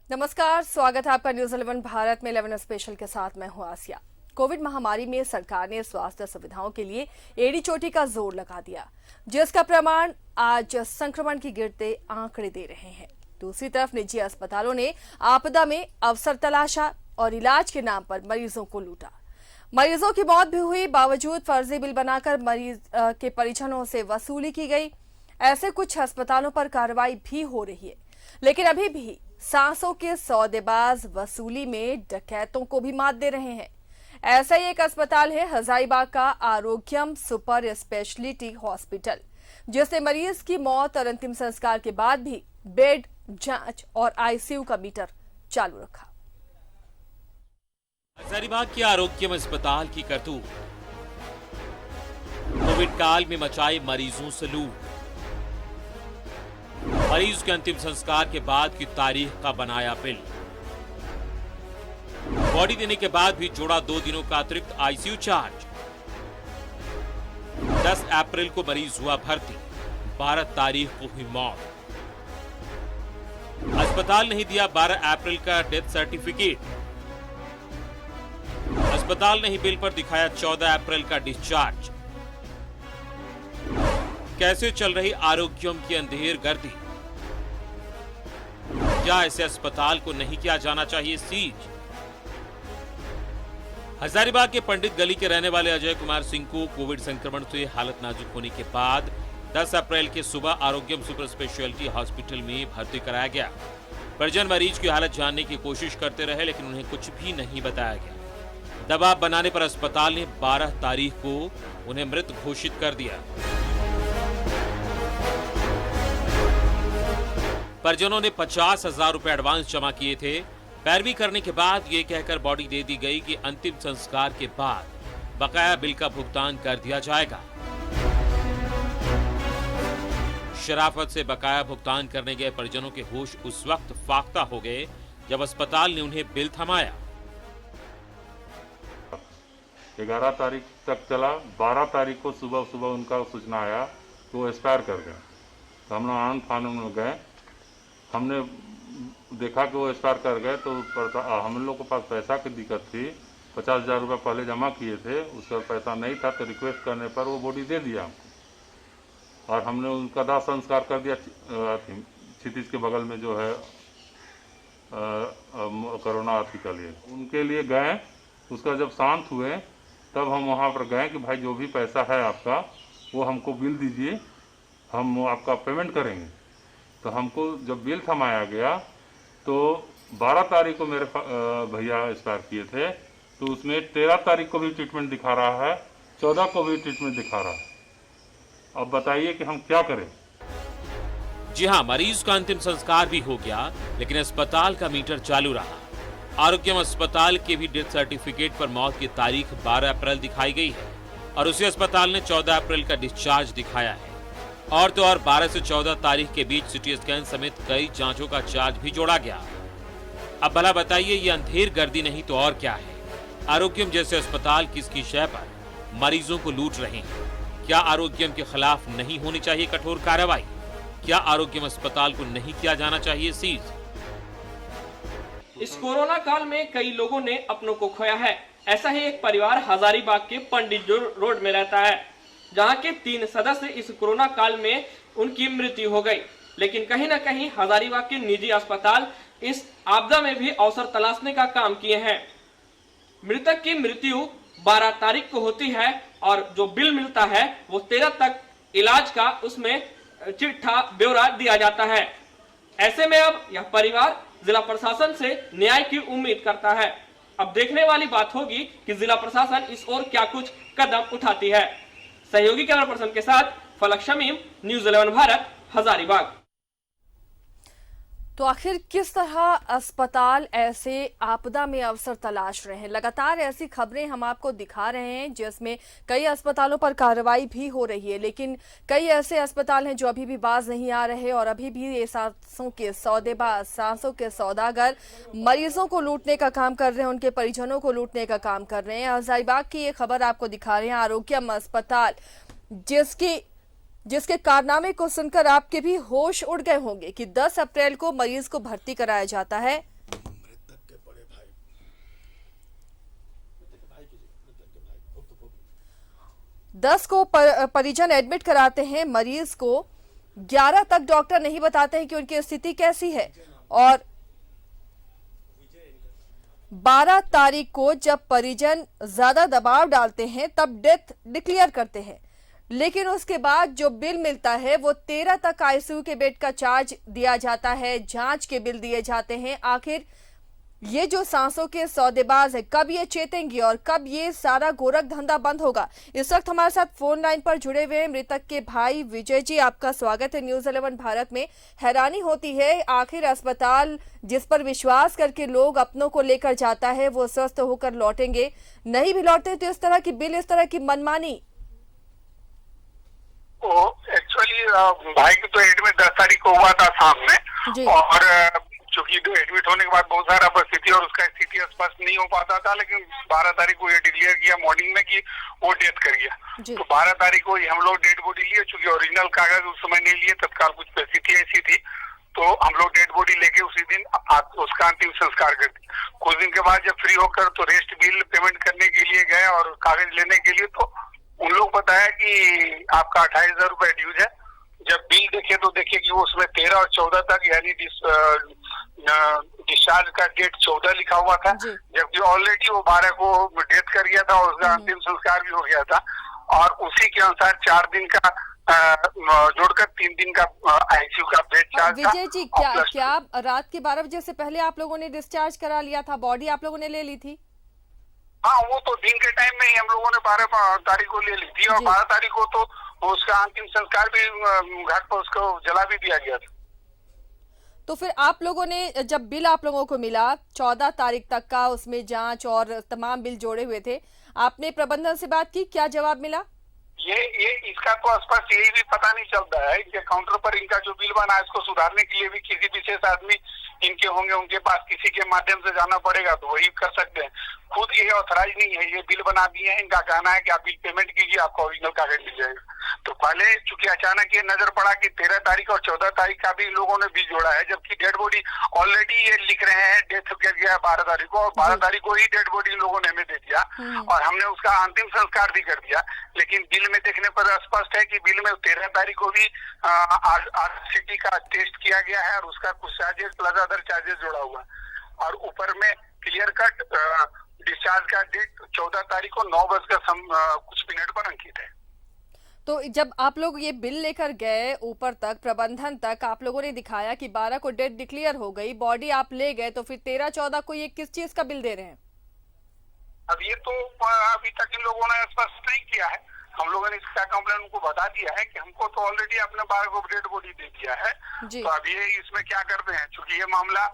नमस्कार, स्वागत है आपका न्यूज 11 भारत में 11 स्पेशल के साथ मैं हूं आसिया। कोविड महामारी में सरकार ने स्वास्थ्य सुविधाओं के लिए एड़ी चोटी का जोर लगा दिया, जिसका प्रमाण आज संक्रमण की गिरते आंकड़े दे रहे हैं। दूसरी तरफ निजी अस्पतालों ने आपदा में अवसर तलाशा और इलाज के नाम पर मरीजों को लूटा। मरीजों की मौत भी हुई, बावजूद फर्जी बिल बनाकर मरीज के परिजनों से वसूली की गई। ऐसे कुछ अस्पतालों पर कार्रवाई भी हो रही है, लेकिन अभी भी सांसों के सौदेबाज वसूली में डकैतों को भी मात दे रहे हैं। ऐसा ही एक अस्पताल है हजारीबाग का आरोग्यम सुपर स्पेशलिटी हॉस्पिटल, जिसने मरीज की मौत और अंतिम संस्कार के बाद भी बेड, जांच और आईसीयू का मीटर चालू रखा। हजारीबाग के आरोग्यम अस्पताल की करतूत, कोविड काल में मचाए मरीजों से लूट, मरीज के अंतिम संस्कार के बाद की तारीख का बनाया बिल, बॉडी देने के बाद भी जोड़ा 2 दिनों का अतिरिक्त आईसीयू चार्ज। 10 अप्रैल को मरीज हुआ भर्ती, 12 तारीख को हुई मौत। अस्पताल नहीं दिया 12 अप्रैल का डेथ सर्टिफिकेट। अस्पताल ने ही बिल पर दिखाया 14 अप्रैल का डिस्चार्ज। कैसे चल रही आरोग्यम की अंधेर गर्दी? क्या ऐसे अस्पताल को नहीं किया जाना चाहिए सीज? हजारीबाग के पंडित गली के रहने वाले अजय कुमार सिंह को कोविड संक्रमण से हालत नाजुक होने के बाद 10 अप्रैल की सुबह आरोग्यम सुपर स्पेशलिटी हॉस्पिटल में भर्ती कराया गया। परिजन मरीज की हालत जानने की कोशिश करते रहे, लेकिन उन्हें कुछ भी नहीं बताया गया। दबाव बनाने पर अस्पताल ने 12 तारीख को उन्हें मृत घोषित कर दिया। परिजनों ने 50,000 रुपए एडवांस जमा किए थे। पैरवी करने के बाद ये कहकर बॉडी दे दी गई कि अंतिम संस्कार के बाद बकाया बिल का भुगतान कर दिया जाएगा। शराफत से बकाया भुगतान करने गए परिजनों के होश उस वक्त फाख्ता हो गए जब अस्पताल ने उन्हें बिल थमाया। 11 तारीख तक चला, 12 तारीख को सुबह सुबह उनका सूचना आया कि वो एक्सपायर कर गए। तो हम लोग आनंद फानन में गए, हमने देखा कि वो एक्सपायर कर गए। तो हम लोग के पास पैसा की दिक्कत थी, 50,000 रुपये पहले जमा किए थे, उसका पैसा नहीं था। तो रिक्वेस्ट करने पर वो बॉडी दे दिया हमको और हमने उनका दाह संस्कार कर दिया। क्षितिज के बगल में जो है कोरोना हॉस्पिटल है, उनके लिए गए। उसका जब शांत हुए तब हम वहाँ पर गए कि भाई जो भी पैसा है आपका वो हमको बिल दीजिए, हम आपका पेमेंट करेंगे। तो हमको जब बिल थमाया गया तो 12 तारीख को मेरे भैया एक्सपायर किए थे, तो उसमें 13 तारीख को भी ट्रीटमेंट दिखा रहा है, 14 को भी ट्रीटमेंट दिखा रहा है। अब बताइए कि हम क्या करें। जी हां, मरीज का अंतिम संस्कार भी हो गया, लेकिन अस्पताल का मीटर चालू रहा। आरोग्यम अस्पताल के भी डेथ सर्टिफिकेट पर मौत की तारीख 12 अप्रैल दिखाई गई है और उसी अस्पताल ने 14 अप्रैल का डिस्चार्ज दिखाया है। और तो और 12 से 14 तारीख के बीच सिटी स्कैन समेत कई जांचों का चार्ज भी जोड़ा गया। अब भला बताइए, ये अंधेर गर्दी नहीं तो और क्या है? आरोग्यम जैसे अस्पताल किसकी शय पर मरीजों को लूट रहे हैं? क्या आरोग्यम के खिलाफ नहीं होनी चाहिए कठोर कार्रवाई? क्या आरोग्यम अस्पताल को नहीं किया जाना चाहिए सीज? इस कोरोना काल में कई लोगों ने अपनों को खोया है। ऐसा ही एक परिवार हजारीबाग के पंडित रोड में रहता है, जहां के 3 सदस्य इस कोरोना काल में उनकी मृत्यु हो गई। लेकिन कहीं न कहीं हजारीबाग के निजी अस्पताल इस आपदा में भी अवसर तलाशने का काम किए हैं। मृतक की मृत्यु 12 तारीख को होती है और जो बिल मिलता है वो 13 तक इलाज का उसमें चिट्ठा ब्यौरा दिया जाता है। ऐसे में अब यह परिवार जिला प्रशासन से न्याय की उम्मीद करता है। अब देखने वाली बात होगी कि जिला प्रशासन इस ओर क्या कुछ कदम उठाती है। सहयोगी कैमरा पर्सन के साथ फलक शमीम, न्यूज 11 भारत, हजारीबाग। तो आखिर किस तरह अस्पताल ऐसे आपदा में अवसर तलाश रहे हैं? लगातार ऐसी खबरें हम आपको दिखा रहे हैं जिसमें कई अस्पतालों पर कार्रवाई भी हो रही है, लेकिन कई ऐसे अस्पताल हैं जो अभी भी बाज नहीं आ रहे और अभी भी ये सांसों के सौदेबाज, सांसों के सौदागर मरीजों को लूटने का काम कर रहे हैं, उनके परिजनों को लूटने का काम कर रहे हैं। हजारीबाग की ये खबर आपको दिखा रहे हैं, आरोग्यम अस्पताल जिसके कारनामे को सुनकर आपके भी होश उड़ गए होंगे कि 10 अप्रैल को मरीज को भर्ती कराया जाता है, 10 को परिजन एडमिट कराते हैं मरीज को, 11 तक डॉक्टर नहीं बताते हैं कि उनकी स्थिति कैसी है, और 12 तारीख को जब परिजन ज्यादा दबाव डालते हैं तब डेथ डिक्लेयर करते हैं। लेकिन उसके बाद जो बिल मिलता है वो 13 तक आईसीयू के बेड का चार्ज दिया जाता है, जांच के बिल दिए जाते हैं। आखिर ये जो सांसों के सौदेबाज है, कब ये चेतेंगे और कब ये सारा गोरख धंधा बंद होगा? इस वक्त हमारे साथ फोन लाइन पर जुड़े हुए मृतक के भाई विजय जी, आपका स्वागत है न्यूज़ 11 भारत में। हैरानी होती है, आखिर अस्पताल जिस पर विश्वास करके लोग अपनों को लेकर जाता है वो स्वस्थ होकर लौटेंगे, नहीं भी लौटते तो इस तरह की बिल, इस तरह की मनमानी। एक्चुअली भाई की तो एडमिट 10 तारीख को हुआ था शाम में, और चूंकि एडमिट होने के बाद बहुत सारा परिस्थिति और उसका स्थिति स्पष्ट नहीं हो पाता था, लेकिन 12 तारीख को ये डिक्लेयर किया मॉर्निंग में कि वो डेथ कर गया। तो 12 तारीख को हम लोग डेड बॉडी लिए, चूंकि ओरिजिनल कागज उस समय नहीं लिए, तत्काल कुछ परिस्थिति ऐसी थी, तो हम लोग डेड बॉडी लेके उसी दिन उसका अंतिम संस्कार कर दिया। कुछ दिन के बाद जब फ्री होकर तो रेस्ट बिल पेमेंट करने के लिए गए और कागज लेने के लिए, तो उन लोग बताया कि आपका 28,000 रुपए ड्यूज है। जब बिल देखे तो देखे कि वो उसमें 13 और 14 तक, यानी डिस्चार्ज का डेट 14 लिखा हुआ था, जबकि ऑलरेडी वो 12 को डेथ कर गया था और उसका अंतिम संस्कार भी हो गया था। और उसी के अनुसार 4 दिन का जोड़कर 3 दिन का आईसीयू का बेड चार्ज। विजय जी, क्या रात के 12 बजे से पहले आप लोगों ने डिस्चार्ज करा लिया था? बॉडी आप लोगों ने ले ली थी? हाँ, वो तो दिन के टाइम में ही हम लोगों ने 12 तारीख को ले ली थी, और 12 तारीख को तो उसका अंतिम संस्कार भी घाट पर उसको जला भी दिया गया था। तो फिर आप लोगों ने, जब बिल आप लोगों को मिला 14 तारीख तक का, उसमें जांच और तमाम बिल जोड़े हुए थे, आपने प्रबंधन से बात की, क्या जवाब मिला? ये इसका तो स्पष्ट यही भी पता नहीं चलता है कि काउंटर पर इनका जो बिल बना है इसको सुधारने के लिए भी किसी विशेष आदमी इनके होंगे, उनके पास किसी के माध्यम से जाना पड़ेगा, तो वही कर सकते हैं। खुद ये ऑथराइज नहीं है, ये बिल बना दिए हैं, इनका कहना है कि आप बिल पेमेंट कीजिए, आपका ओरिजिनल कागज मिल जाएगा। तो पहले चूंकि अचानक ये नजर पड़ा कि 13 तारीख और 14 तारीख का भी लोगों ने बिल जोड़ा है, जबकि डेड बॉडी ऑलरेडी ये लिख रहे हैं डेथ कर गया 12 तारीख को, और 12 तारीख को ही डेड बॉडी लोगों ने हमें दे दिया और हमने उसका अंतिम संस्कार भी कर दिया। लेकिन बिल में देखने पर स्पष्ट है कि बिल में 13 तारीख को भी RCT का टेस्ट किया गया है और उसका कुछ चार्जेस प्लस अदर चार्जेस जोड़ा हुआ है, और ऊपर में क्लियर कट डिस्चार्ज का डेट 14 तारीख को 9 कुछ मिनट पर अंकित है। तो जब आप लोग ये बिल लेकर गए ऊपर तक, प्रबंधन तक, आप लोगों ने दिखाया कि 12 को डेट डिक्लेयर हो गई, बॉडी आप ले गए, तो फिर 13-14 को ये किस चीज का बिल दे रहे हैं? अब ये तो अभी तक इन लोगों ने स्पष्ट नहीं किया है। हम लोगों ने इसका कंप्लेंट उनको बता दिया है कि हमको तो ऑलरेडी अपने 12 को डेड बॉडी दे दिया है, तो अब ये इसमें क्या करते हैं, चूंकि ये मामला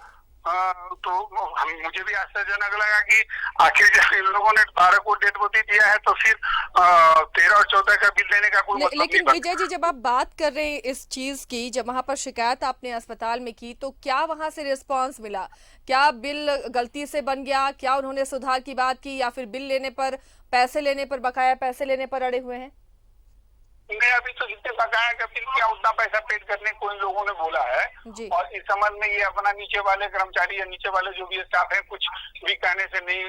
तो मुझे भी आश्चर्यजनक लगा कि आखिर जब इन लोगों ने 12 को डेड बॉडी दिया है तो फिर 13 और 14 का बिल देने का कोई मतलब नहीं। लेकिन विजय जी, जब आप बात कर रहे हैं इस चीज की, जब वहां पर शिकायत आपने अस्पताल में की, तो क्या वहां से रिस्पांस मिला? क्या बिल गलती से बन गया? क्या उन्होंने सुधार की बात की, या फिर बिल लेने पर, पैसे लेने पर, बकाया पैसे लेने पर अड़े हुए हैं? नहीं, अभी तो जितने बकाया का बिल किया उतना पैसा पेड करने को इन लोगों ने बोला है, और इस संबंध में ये अपना नीचे वाले कर्मचारी या नीचे वाले जो भी स्टाफ है कुछ भी कहने से नहीं,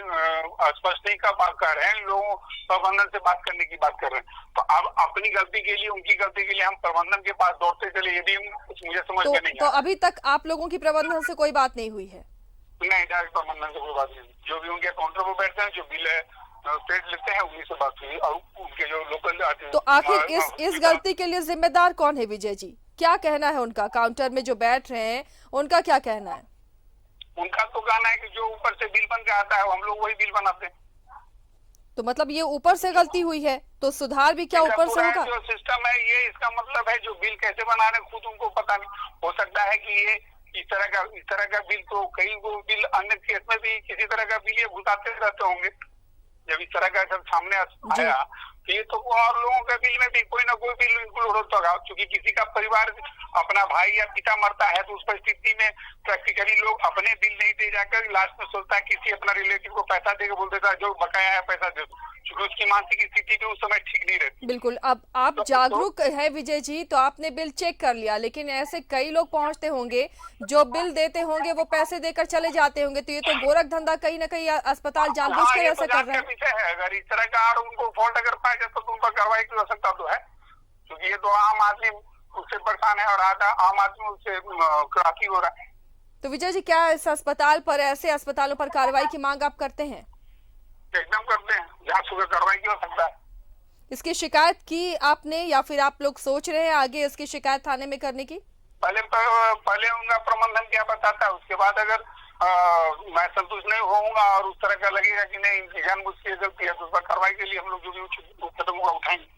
स्पष्ट नहीं कर रहे हैं, लोगों प्रबंधन से बात करने की बात कर रहे हैं। तो अब अपनी गलती के लिए, उनकी गलती के लिए हम प्रबंधन के पास दौड़ते चले, ये भी कुछ मुझे समझ में नहीं तो अभी तक आप लोगों की प्रबंधन से कोई बात नहीं हुई है? नहीं, डायरेक्ट प्रबंधन से कोई बात नहीं, जो भी उनके काउंटर पर बैठते हैं, जो बिल है पेड लेते हैं, उन्हीं से बात हुई, और उनके जो लोकल आते हैं। तो आखिर इस गलती के लिए जिम्मेदार कौन है विजय जी? क्या कहना है उनका? काउंटर में जो बैठ रहे हैं उनका क्या कहना है? उनका तो कहना है कि जो ऊपर से बिल बन के आता है हम लोग वही बिल बनाते हैं। तो मतलब ये ऊपर से गलती हुई है, तो सुधार भी क्या ऊपर से होगा? जो सिस्टम है ये, इसका मतलब है जो बिल कैसे बना रहे खुद उनको पता नहीं। हो सकता है कि ये इस तरह का बिल तो कई वो बिल अन्य केस में भी किसी तरह का बिल ये घुसाते रहते होंगे। जब इस तरह का सब सामने आया तो ये तो और लोगों के बिल में भी कोई ना कोई बिल इंक्लूड होता होगा, क्योंकि किसी का परिवार अपना भाई या पिता मरता है तो उस परिस्थिति में प्रैक्टिकली लोग अपने बिल नहीं दे जाकर लास्ट में सोचता है किसी अपना रिलेटिव को पैसा देकर बोल देता है जो बकाया है पैसा दे दो, क्योंकि उसकी मानसिक स्थिति भी उस समय ठीक नहीं रहती। बिल्कुल। अब आप जागरूक है विजय जी, तो आपने बिल चेक कर लिया, लेकिन ऐसे कई लोग पहुंचते होंगे जो बिल देते होंगे वो पैसे देकर चले जाते होंगे, तो ये तो गोरख धंधा कहीं ना कहीं अस्पताल जानबूझकर ऐसा कर रहे हैं। है अगर इस तरह का और उनको फॉल्ट अगर पाया जाए तो उन पर कार्रवाई की आवश्यकता तो है, क्योंकि ये तो आम आदमी उससे परेशान है और आम आदमी उससे क्रांति हो रहा है। तो विजय जी, क्या इस अस्पताल पर, ऐसे अस्पतालों पर कार्रवाई की मांग आप करते हैं? एकदम करते हैं, जहाँ सुबह कार्रवाई की हो सकता है। इसकी शिकायत की आपने या फिर आप लोग सोच रहे हैं आगे इसकी शिकायत थाने में करने की? पहले उनका प्रबंधन क्या बताता है, उसके बाद अगर मैं संतुष्ट नहीं होऊंगा और उस तरह का लगेगा कि नहीं इनकी जानबूझ के गलती है, तो उस पर कार्रवाई के लिए हम लोग जो भी उचित कदम होगा उठाएंगे।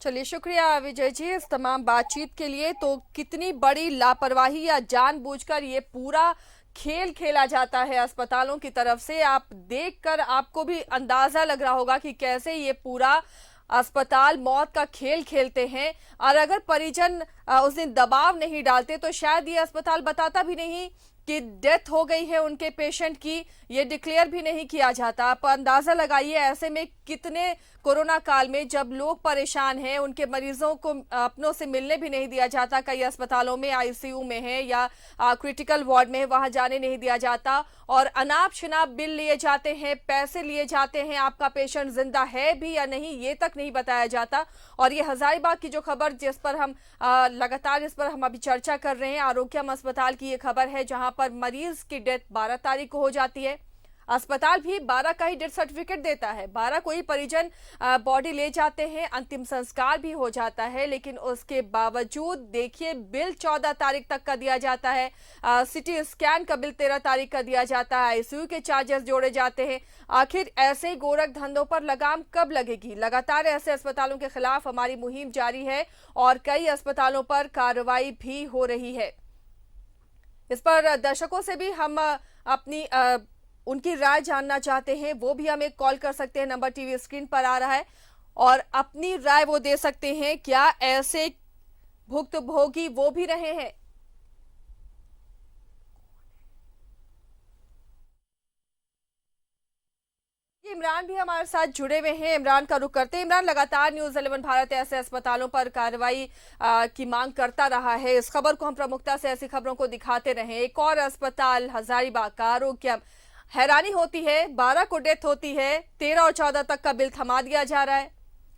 चलिए, शुक्रिया विजय जी इस तमाम बातचीत के लिए। तो कितनी बड़ी लापरवाही या जानबूझकर ये पूरा खेल खेला जाता है अस्पतालों की तरफ से, आप देखकर आपको भी अंदाजा लग रहा होगा कि कैसे ये पूरा अस्पताल मौत का खेल खेलते हैं। और अगर परिजन उस दिन दबाव नहीं डालते तो शायद ये अस्पताल बताता भी नहीं कि डेथ हो गई है उनके पेशेंट की, ये डिक्लेयर भी नहीं किया जाता। आप अंदाजा लगाइए ऐसे में कितने कोरोना काल में जब लोग परेशान हैं, उनके मरीजों को अपनों से मिलने भी नहीं दिया जाता, कई अस्पतालों में आईसीयू में है या क्रिटिकल वार्ड में, वहां जाने नहीं दिया जाता और अनाप शनाप बिल लिए जाते हैं, पैसे लिए जाते हैं, आपका पेशेंट जिंदा है भी या नहीं ये तक नहीं बताया जाता। और ये हजारीबाग की जो खबर जिस पर हम लगातार इस पर हम अभी चर्चा कर रहे हैं, आरोग्यम अस्पताल की ये खबर है जहां पर मरीज की डेथ 12 तारीख को हो जाती है। अस्पताल भी 12 का ही डेथ सर्टिफिकेट देता है, 12 को ही परिजन बॉडी ले जाते हैं, अंतिम संस्कार भी हो जाता है, लेकिन उसके बावजूद देखिए बिल 14 तारीख तक का दिया जाता है, सिटी स्कैन का बिल 13 तारीख का दिया जाता है, आईसीयू के चार्जेस जोड़े जाते हैं। आखिर ऐसे गोरख धंधों पर लगाम कब लगेगी? लगातार ऐसे अस्पतालों के खिलाफ हमारी मुहिम जारी है और कई अस्पतालों पर कार्रवाई भी हो रही है। इस पर दर्शकों से भी हम अपनी उनकी राय जानना चाहते हैं, वो भी हमें कॉल कर सकते हैं, नंबर टीवी स्क्रीन पर आ रहा है और अपनी राय वो दे सकते हैं। क्या ऐसे भुक्तभोगी वो भी रहे हैं? इमरान भी हमारे साथ जुड़े हुए हैं, इमरान का रुख करते हैं। इमरान, लगातार न्यूज़ 11 भारत ऐसे अस्पतालों पर कार्रवाई की मांग करता रहा है, इस खबर को हम प्रमुखता से ऐसी खबरों को दिखाते रहे। एक और अस्पताल हजारीबाग का आरोग्यम, हैरानी होती है 12 को डेथ होती है, 13 और 14 तक का बिल थमा दिया जा रहा है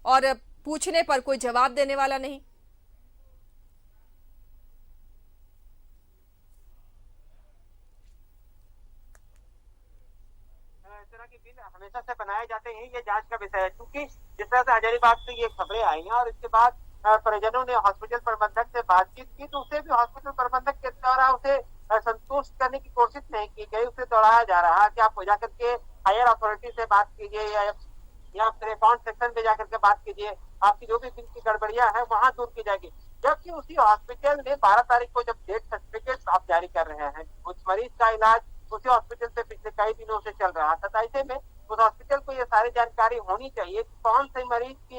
और पूछने पर कोई जवाब देने वाला नहीं। हमेशा से बनाए जाते हैं, ये जांच का विषय है, क्योंकि जिस तरह से हजारीबाग से ये खबरें आई हैं और इसके बाद परिजनों ने हॉस्पिटल प्रबंधक से बातचीत की तो उसे भी हॉस्पिटल प्रबंधक के द्वारा उसे संतुष्ट करने की कोशिश नहीं की गई, उसे दोहराया जा रहा है कि आप जाकर के हायर अथॉरिटी से बात कीजिए या फिर अकाउंट सेक्शन में जाकर के बात कीजिए, आपकी जो भी बिल की गड़बड़ियां हैं वहां दूर की जाएगी। जबकि उसी हॉस्पिटल ने 12 तारीख को जब डेथ सर्टिफिकेट आप जारी कर रहे हैं, उस मरीज का इलाज उसी हॉस्पिटल से पिछले कई दिनों से चल रहा था, ऐसे में उस हॉस्पिटल को ये सारी जानकारी होनी चाहिए कि कौन से मरीज की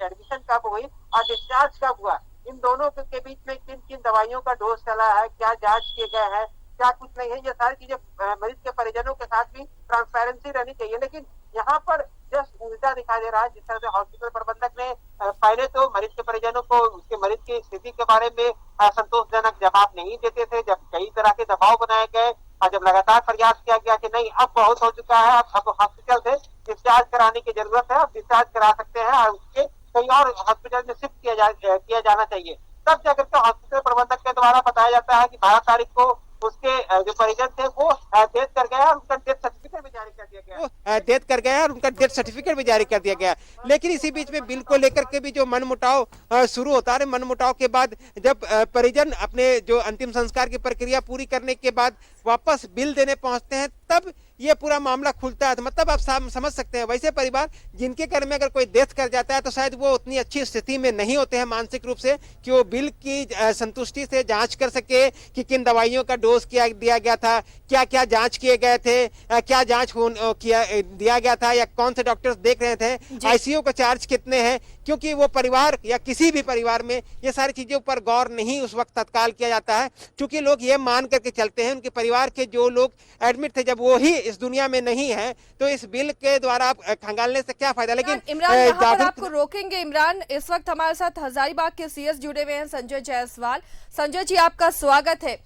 एडमिशन कब हुई और डिस्चार्ज कब हुआ, इन दोनों के बीच में किन किन दवाइयों का डोज चला है, क्या जांच किए गए हैं, क्या कुछ नहीं है, ये सारी चीजें मरीज के परिजनों के साथ भी ट्रांसपेरेंसी रहनी चाहिए। लेकिन यहाँ पर जस्ट उल्टा दिखाई दे रहा है। जिस तरह से हॉस्पिटल प्रबंधक ने पहले तो मरीज के परिजनों को उसके मरीज की स्थिति के बारे में संतोषजनक जवाब नहीं देते थे, जब कई तरह के दबाव बनाए गए और जब लगातार प्रयास किया गया कि नहीं अब बहुत हो चुका है, अब हॉस्पिटल से डिस्चार्ज कराने की जरूरत है, अब डिस्चार्ज करा सकते हैं और उसके कहीं और हॉस्पिटल में शिफ्ट किया जाना चाहिए, तब जाकर के हॉस्पिटल प्रबंधक के द्वारा बताया जाता है कि 12 तारीख को उसके जो परिजन थे वो डेथ कर गए और उनका डेथ सर्टिफिकेट भी जारी कर दिया गया, डेथ कर गया और उनका डेथ सर्टिफिकेट भी जारी कर दिया गया। लेकिन इसी बीच में बिल को लेकर के भी जो मनमुटाव शुरू होता है, मनमुटाव के बाद जब परिजन अपने जो अंतिम संस्कार की प्रक्रिया पूरी करने के बाद वापस बिल देने पहुंचते हैं, तब ये पूरा मामला खुलता है। तो मतलब आप समझ सकते हैं, वैसे परिवार जिनके घर में अगर कोई डेथ कर जाता है तो शायद वो उतनी अच्छी स्थिति में नहीं होते हैं मानसिक रूप से कि वो बिल की संतुष्टि से जांच कर सके कि किन दवाइयों का डोज दिया गया था, क्या क्या जांच किए गए थे, क्या जांच दिया गया था या कौन से डॉक्टर्स देख रहे थे, आईसीयू का चार्ज कितने हैं, क्योंकि वो परिवार या किसी भी परिवार में ये सारी चीज़ों पर गौर नहीं उस वक्त तत्काल किया जाता है, क्योंकि लोग ये मान करके चलते हैं उनके परिवार के जो लोग एडमिट थे जब वो ही इस दुनिया में नहीं है तो इस बिल के द्वारा आप खंगालने से क्या फायदा। लेकिन इमरान, यहाँ पर आपको रोकेंगे। इमरान, इस वक्त हमारे साथ हजारीबाग के सीएस जुड़े हुए हैं संजय जायसवाल। संजय जी, आपका स्वागत है।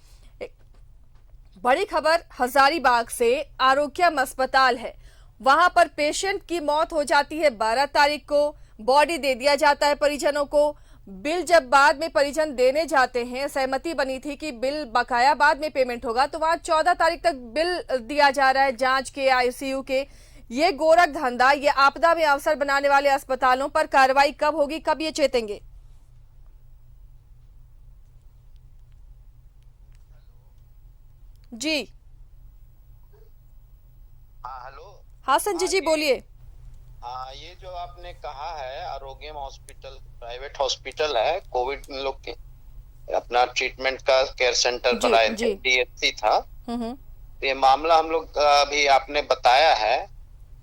बड़ी खबर हजारीबाग से, आरोग्यम अस्पताल है, वहां पर पेशेंट की मौत हो जाती है 12 तारीख को, बॉडी दे दिया जाता है परिजनों को। बिल जब बाद में परिजन देने जाते हैं, सहमति बनी थी कि बिल बकाया बाद में पेमेंट होगा, तो वहां 14 तारीख तक बिल दिया जा रहा है जांच के, आईसीयू के। ये गोरख धंधा, ये आपदा में अवसर बनाने वाले अस्पतालों पर कार्रवाई कब होगी, कब ये चेतेंगे? जी हाँ, हेलो। हाँ संजय जी, बोलिए। ये जो आपने कहा है आरोग्यम हॉस्पिटल प्राइवेट हॉस्पिटल है, कोविड लोग के अपना ट्रीटमेंट का केयर सेंटर बनाए थे, डीएचसी था। ये मामला हम लोग अभी आपने बताया है,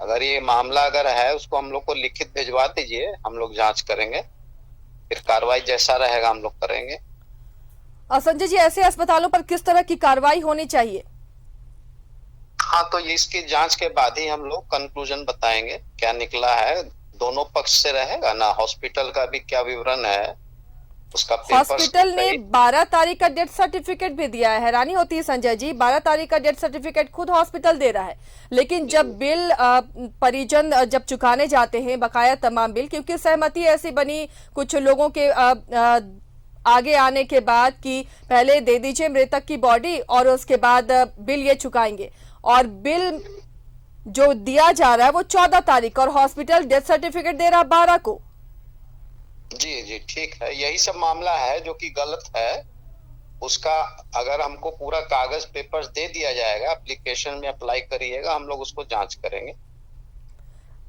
अगर ये मामला अगर है उसको हम लोग को लिखित भिजवा दीजिए, हम लोग जांच करेंगे, फिर कार्रवाई जैसा रहेगा हम लोग करेंगे। संजय जी, ऐसे अस्पतालों पर किस तरह की कार्रवाई होनी चाहिए? हाँ, तो ये इसकी जांच के बाद ही हम लोग कंक्लूजन बताएंगे क्या निकला है, दोनों पक्ष से रहेगा ना, हॉस्पिटल का भी क्या विवरण है उसका। हॉस्पिटल ने 12 तारीख का डेथ सर्टिफिकेट भी दिया है। हैरानी होती है संजय जी, 12 तारीख का डेथ सर्टिफिकेट खुद हॉस्पिटल दे रहा है, लेकिन जब बिल परिजन जब चुकाने जाते हैं बकाया तमाम बिल, क्योंकि सहमति ऐसी बनी कुछ लोगों के आगे आने के बाद कि पहले दे दीजिए मृतक की बॉडी और उसके बाद बिल ये चुकाएंगे, और बिल जो दिया जा रहा है वो 14 तारीख और हॉस्पिटल डेथ सर्टिफिकेट दे रहा है 12 को। जी जी, ठीक है, यही सब मामला है जो कि गलत है। उसका अगर हमको पूरा कागज पेपर्स दे दिया जाएगा, एप्लीकेशन में अप्लाई करिएगा, हम लोग उसको जांच करेंगे।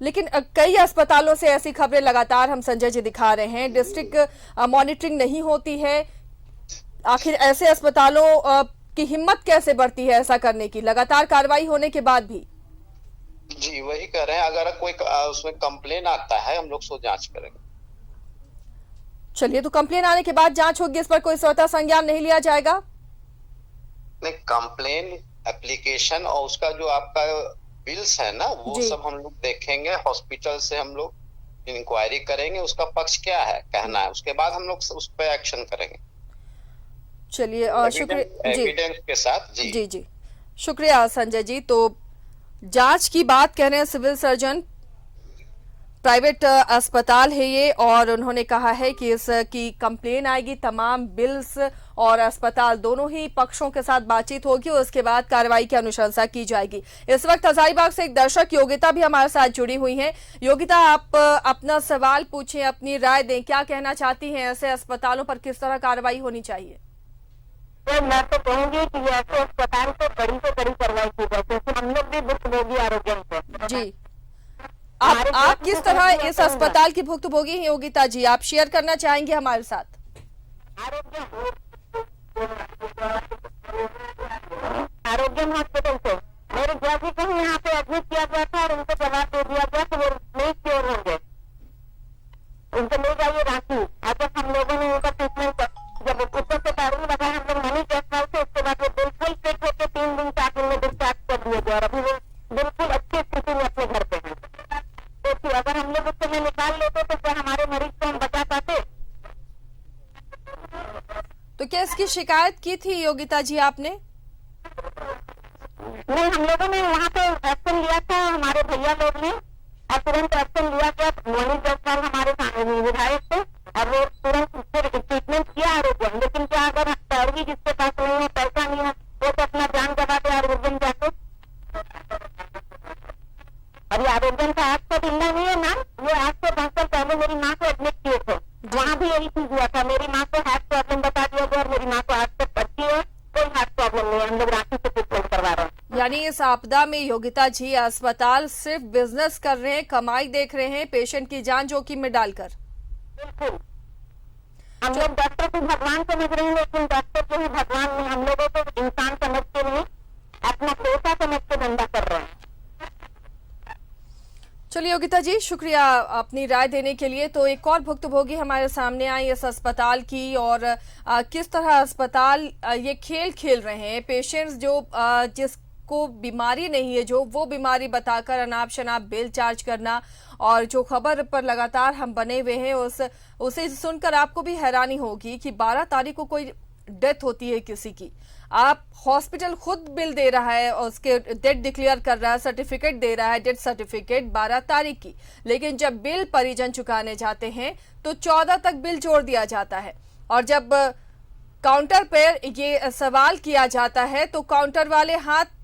लेकिन कई अस्पतालों से ऐसी खबरें लगातार हम संजय जी दिखा रहे हैं, डिस्ट्रिक्ट मॉनिटरिंग नहीं होती है। आखिर ऐसे अस्पतालों की हिम्मत कैसे बढ़ती है ऐसा करने की, लगातार कार्रवाई होने के बाद भी? जी, वही कह रहे हैं, अगर कोई उसमें कंप्लेन आता है हम लोग उसको जांच करेंगे। चलिए, तो कंप्लेन आने के बाद जांच होगी, इस पर कोई स्वतः संज्ञान नहीं लिया जाएगा? नहीं, कंप्लेन एप्लीकेशन और उसका जो आपका बिल्स है ना, वो सब हम लोग देखेंगे, हॉस्पिटल से हम लोग इंक्वायरी करेंगे, उसका पक्ष क्या है कहना है, उसके बाद हम लोग उस पर एक्शन करेंगे। चलिए, शुक्रिया एविडेंस के साथ। जी जी जी, शुक्रिया संजय जी। तो जांच की बात कह रहे हैं सिविल सर्जन, प्राइवेट अस्पताल है ये, और उन्होंने कहा है कि इसकी कंप्लेन आएगी, तमाम बिल्स और अस्पताल दोनों ही पक्षों के साथ बातचीत होगी और उसके बाद कार्रवाई की अनुशंसा की जाएगी। इस वक्त हजारीबाग से एक दर्शक योगिता भी हमारे साथ जुड़ी हुई हैं। योगिता, आप अपना सवाल पूछें, अपनी राय दें, क्या कहना चाहती हैं, ऐसे अस्पतालों पर किस तरह कार्रवाई होनी चाहिए? तो मैं तो कहूंगी कि ऐसे अस्पताल को बड़ी से बड़ी कार्रवाई की जाए, क्योंकि हम लोग भी भुक्तभोगी आरोग्यम से। जी, आप किस तरह इस अस्पताल की भुक्तभोगी हैं योगिता जी, आप शेयर करना चाहेंगे हमारे साथ? आरोग्यम हॉस्पिटल से मेरे जैसे को यहाँ पे एडमिट किया गया था और उनको जवाब दे दिया गया कि वो नहीं क्योर होंगे, उनको ले जाइए रांची। अब हम लोगों ने उनका ट्रीटमेंट जब ऊपर से पैरों लगा, हम लोग मनी गेस्ट हाउस से, उसके बाद वो बिल्कुल फिट होकर 3 दिन 4 दिन में डिस्चार्ज कर दिए गए और अभी वो बिल्कुल अच्छी स्थिति में अपने घर पे हैं। तो अगर हम लोग उस समय निकाल लेते तो क्या हमारे मरीज को हम बचा पाते? तो क्या इसकी शिकायत की थी योगिता जी आपने? नहीं, हम लोगों ने वहाँ पे एक्शन लिया था, हमारे भैया लोग ने, और तुरंत एक्शन लिया गया। मोनी जायसवाल हमारे विधायक थे और वो तुरंत ट्रीटमेंट किया आरोग्यम। लेकिन क्या अगर पैरवी जिसके पास नहीं है, पैसा नहीं है, वो तो अपना जान गवा दे आरोग्यम जाके? और ये आरोग्यम का आज तक मिलना नहीं है ना, ये आज से 10 साल पहले मेरी माँ को एडमिट किए थे, वहाँ भी यही चीज हुआ था। मेरी माँ को हार्ट प्रॉब्लम बता दिया गया और मेरी माँ को आज तक अच्छी है, कोई हार्ट प्रॉब्लम नहीं है, हम लोग रांची से ट्रीटमेंट करवा रहे हैं। यानी इस आपदा में योगिता जी अस्पताल सिर्फ बिजनेस कर रहे हैं, कमाई देख रहे हैं, पेशेंट की जान जोखिम में डालकर। बिल्कुल, हम लोग डॉक्टर को भगवान समझ रहे हैं, लेकिन डॉक्टर जो है भगवान में हम लोगों को इंसान समझ के नहीं, अपना पेशा समझ के धंधा कर रहे हैं। चलिए योगिता जी, शुक्रिया अपनी राय देने के लिए। तो एक और भुक्तभोगी हमारे सामने आई इस अस्पताल की, और किस तरह अस्पताल ये खेल खेल रहे हैं। पेशेंट्स जो जिसको बीमारी नहीं है, जो वो बीमारी बताकर अनाप शनाप बिल चार्ज करना, और जो खबर पर लगातार हम बने हुए हैं उसे सुनकर आपको भी हैरानी होगी कि 12 तारीख को कोई डेथ होती है किसी की, आप हॉस्पिटल खुद बिल दे रहा है और उसके डेथ डिक्लेयर कर रहा है, सर्टिफिकेट दे रहा है, डेथ सर्टिफिकेट 12 तारीख की, लेकिन जब बिल परिजन चुकाने जाते हैं तो 14 तक बिल जोड़ दिया जाता है। और जब काउंटर पर ये सवाल किया जाता है तो काउंटर वाले हाथ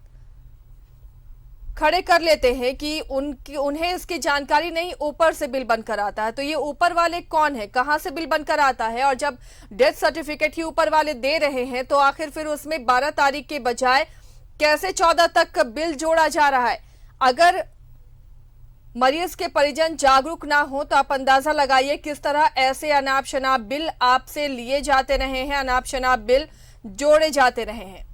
खड़े कर लेते हैं कि उन्हें इसकी जानकारी नहीं, ऊपर से बिल बनकर आता है। तो ये ऊपर वाले कौन है, कहां से बिल बनकर आता है? और जब डेथ सर्टिफिकेट ही ऊपर वाले दे रहे हैं तो आखिर फिर उसमें 12 तारीख के बजाय कैसे 14 तक बिल जोड़ा जा रहा है? अगर मरीज के परिजन जागरूक ना हो तो आप अंदाजा लगाइए किस तरह ऐसे अनाप शनाप बिल आपसे लिए जाते रहे हैं, अनाप शनाप बिल जोड़े जाते रहे हैं।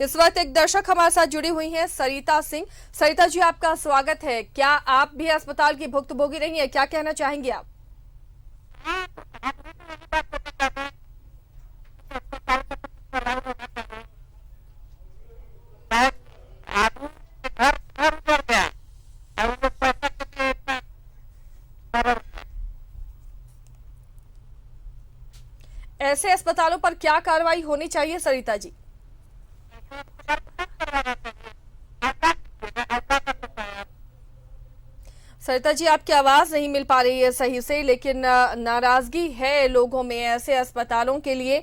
इस वक्त एक दर्शक हमारे साथ जुड़ी हुई हैं, सरिता सिंह। सरिता जी, आपका स्वागत है। क्या आप भी अस्पताल की भुक्तभोगी रही हैं? क्या कहना चाहेंगे आप? ऐसे अस्पतालों पर क्या कार्रवाई होनी चाहिए सरिता जी? सरिता जी, आपकी आवाज नहीं मिल पा रही है सही से, लेकिन नाराजगी है लोगों में ऐसे अस्पतालों के लिए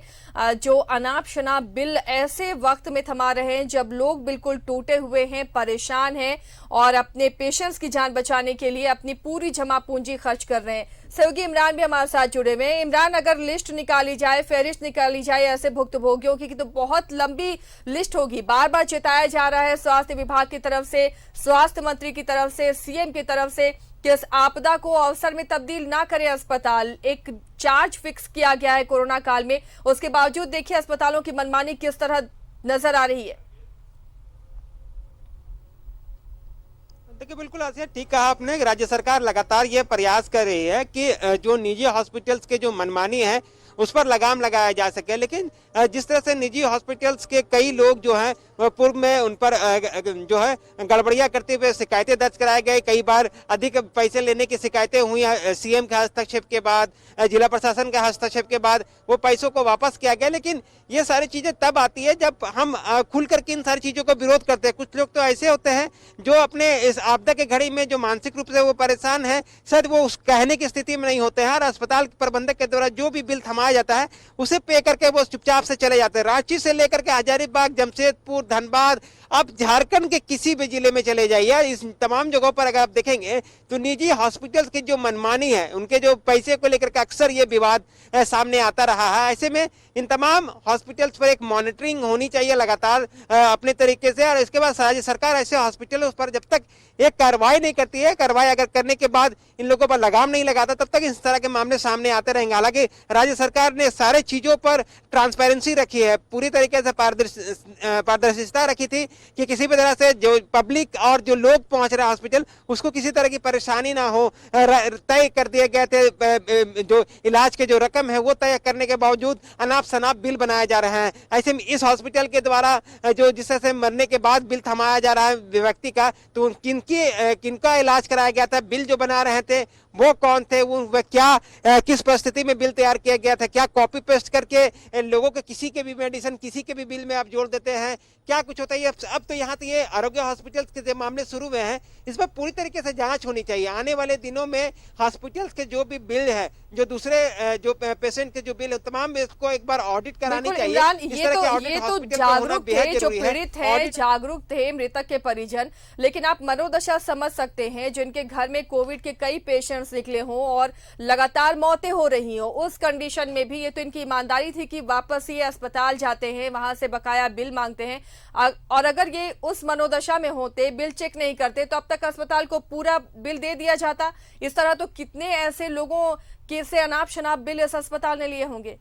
जो अनाप शनाप बिल ऐसे वक्त में थमा रहे हैं जब लोग बिल्कुल टूटे हुए हैं, परेशान हैं और अपने पेशेंट्स की जान बचाने के लिए अपनी पूरी जमा पूंजी खर्च कर रहे हैं। सहयोगी इमरान भी हमारे साथ जुड़े हुए हैं। इमरान, अगर लिस्ट निकाली जाए, फहरिस्त निकाली जाए ऐसे भुक्तभोगियों की तो बहुत लंबी लिस्ट होगी। बार बार चेताया जा रहा है स्वास्थ्य विभाग की तरफ से, स्वास्थ्य मंत्री की तरफ से, सीएम की तरफ से कि इस आपदा को अवसर में तब्दील ना करें अस्पताल। एक चार्ज फिक्स किया गया है कोरोना काल में, उसके बावजूद देखिए अस्पतालों की मनमानी किस तरह नजर आ रही है। देखिए, बिल्कुल ऐसे ठीक कहा आपने। राज्य सरकार लगातार ये प्रयास कर रही है कि जो निजी हॉस्पिटल्स के जो मनमानी है उस पर लगाम लगाया जा सके, लेकिन जिस तरह से निजी हॉस्पिटल्स के कई लोग जो हैं पूर्व में उन पर जो है गड़बड़ियां करते हुए शिकायतें दर्ज कराई गई, कई बार अधिक पैसे लेने की शिकायतें हुई, सीएम के हस्तक्षेप के बाद, जिला प्रशासन के हस्तक्षेप के बाद वो पैसों को वापस किया गया। लेकिन ये सारी चीजें तब आती है जब हम खुल करके इन सारी चीजों का विरोध करते हैं। कुछ लोग तो ऐसे होते हैं जो अपने इस आपदा के घड़ी में जो मानसिक रूप से वो परेशान है, शायद वो उस कहने की स्थिति में नहीं होते हैं और अस्पताल प्रबंधक के द्वारा जो भी बिल थमाया जाता है उसे पे करके वो चुपचाप से चले जाते हैं। रांची से लेकर के हजारीबाग, जमशेदपुर, धनबाद, अब झारखंड के किसी भी जिले में चले जाइए, इस तमाम जगहों पर अगर आप देखेंगे तो निजी हॉस्पिटल्स की जो मनमानी है, उनके जो पैसे को लेकर के अक्सर ये विवाद सामने आता रहा है। ऐसे में इन तमाम हॉस्पिटल्स पर एक मॉनिटरिंग होनी चाहिए लगातार अपने तरीके से, और इसके बाद राज्य सरकार ऐसे हॉस्पिटलों पर जब तक एक कार्रवाई नहीं करती है, कार्रवाई अगर करने के बाद इन लोगों पर लगाम नहीं लगाता, तब तक इस तरह के मामले सामने आते रहेंगे। हालांकि राज्य सरकार ने सारे चीजों पर ट्रांसपेरेंसी रखी है, पूरी तरीके से पारदर्शिता रखी थी कि किसी भी तरह से जो पब्लिक और जो लोग पहुंच रहे हैं हॉस्पिटल उसको किसी तरह की परेशानी ना हो। तय कर दिए गए थे जो इलाज के जो रकम है वो तय करने के बावजूद अनाप शनाप बिल बनाए जा रहे हैं। ऐसे में इस हॉस्पिटल के द्वारा जो जिस तरह से मरने के बाद बिल थमाया जा रहा है व्यक्ति का, तो किनका इलाज कराया गया था, बिल जो बना रहे थे वो कौन थे, वो क्या किस परिस्थिति में बिल तैयार किया गया था, क्या कॉपी पेस्ट करके लोगों के किसी के भी मेडिसिन किसी के भी बिल में आप जोड़ देते हैं, क्या कुछ होता है। अब तो यहाँ तो ये आरोग्य हॉस्पिटल्स के जो मामले शुरू हुए हैं इस पर पूरी तरीके से जांच होनी चाहिए। आने वाले दिनों में हॉस्पिटल्स के जो भी बिल है, जो दूसरे जो पेशेंट के जो बिल है, तमाम इसको एक बार ऑडिट करानी चाहिए। ये तो जागरूक थे, जो पीड़ित है, जागरूक थे मृतक के परिजन, लेकिन आप मनोदशा समझ सकते हैं जिनके घर में कोविड के कई पेशेंट्स निकले हों और लगातार मौतें हो रही हो, उस कंडीशन में भी ये तो इनकी ईमानदारी थी कि वापस ये अस्पताल जाते हैं, वहां से बकाया बिल मांगते हैं। और अगर अगर ये उस मनोदशा में होते, बिल चेक नहीं करते, तो अब तक अस्पताल को पूरा बिल दे दिया जाता। इस तरह तो कितने ऐसे लोगों के से अनाप शनाप बिल इस अस्पताल ने लिए होंगे।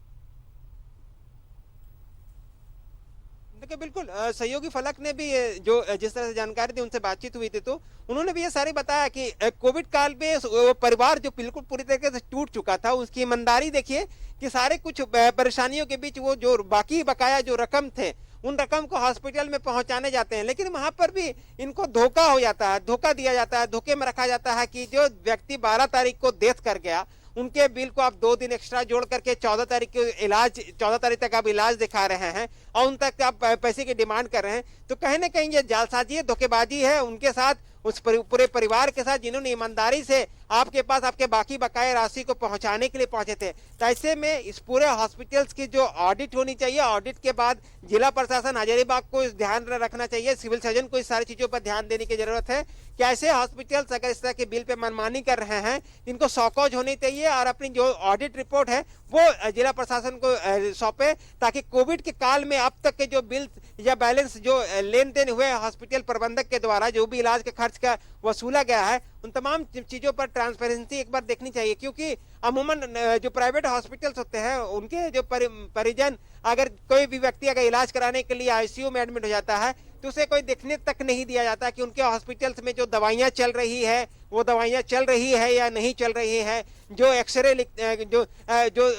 देखिए बिल्कुल सहयोगी फलक ने भी जो जिस तरह से जानकारी दी, उनसे बातचीत हुई थी, तो उन्होंने भी ये सारी बताया कि कोविड काल में वो परिवार जो बिल्कुल पूरी तरीके से टूट चुका था, उसकी ईमानदारी देखिए कि सारे कुछ परेशानियों के बीच वो जो बाकी बकाया जो रकम थे, उन रकम को हॉस्पिटल में पहुंचाने जाते हैं, लेकिन वहां पर भी इनको धोखा हो जाता है, धोखा दिया जाता है, धोखे में रखा जाता है कि जो व्यक्ति 12 तारीख को डेथ कर गया, उनके बिल को आप 2 दिन एक्स्ट्रा जोड़ करके 14 तारीख के इलाज 14 तारीख तक आप इलाज दिखा रहे हैं और उन तक आप पैसे की डिमांड कर रहे हैं। तो कहीं ना कहीं ये जालसाजी है, धोखेबाजी है उनके साथ, उस पूरे परिवार के साथ, जिन्होंने ईमानदारी से आपके पास आपके बाकी बकाया राशि को पहुंचाने के लिए पहुंचे थे। तो ऐसे में इस पूरे हॉस्पिटल्स की जो ऑडिट होनी चाहिए, ऑडिट के बाद जिला प्रशासन हजारीबाग को ध्यान रखना चाहिए, सिविल सर्जन को इस सारी चीजों पर ध्यान देने की जरूरत है कि ऐसे हॉस्पिटल्स अगर इस तरह के बिल पे मनमानी कर रहे हैं, इनको सौकौज होनी चाहिए और अपनी जो ऑडिट रिपोर्ट है वो जिला प्रशासन को सौंपे, ताकि कोविड के काल में अब तक के जो बिल या बैलेंस जो लेन देन हुए हॉस्पिटल प्रबंधक के द्वारा, जो भी इलाज के खर्च का वसूला गया है, उन तमाम चीजों पर ट्रांसपेरेंसी एक बार देखनी चाहिए। क्योंकि अमूमन जो प्राइवेट हॉस्पिटल्स होते हैं, उनके जो परिजन, अगर कोई भी व्यक्ति अगर इलाज कराने के लिए आईसीयू में एडमिट हो जाता है, तो उसे कोई देखने तक नहीं दिया जाता कि उनके हॉस्पिटल्स में जो दवाइयां चल रही है, वो दवाइयां चल रही है या नहीं चल रही है, जो एक्सरे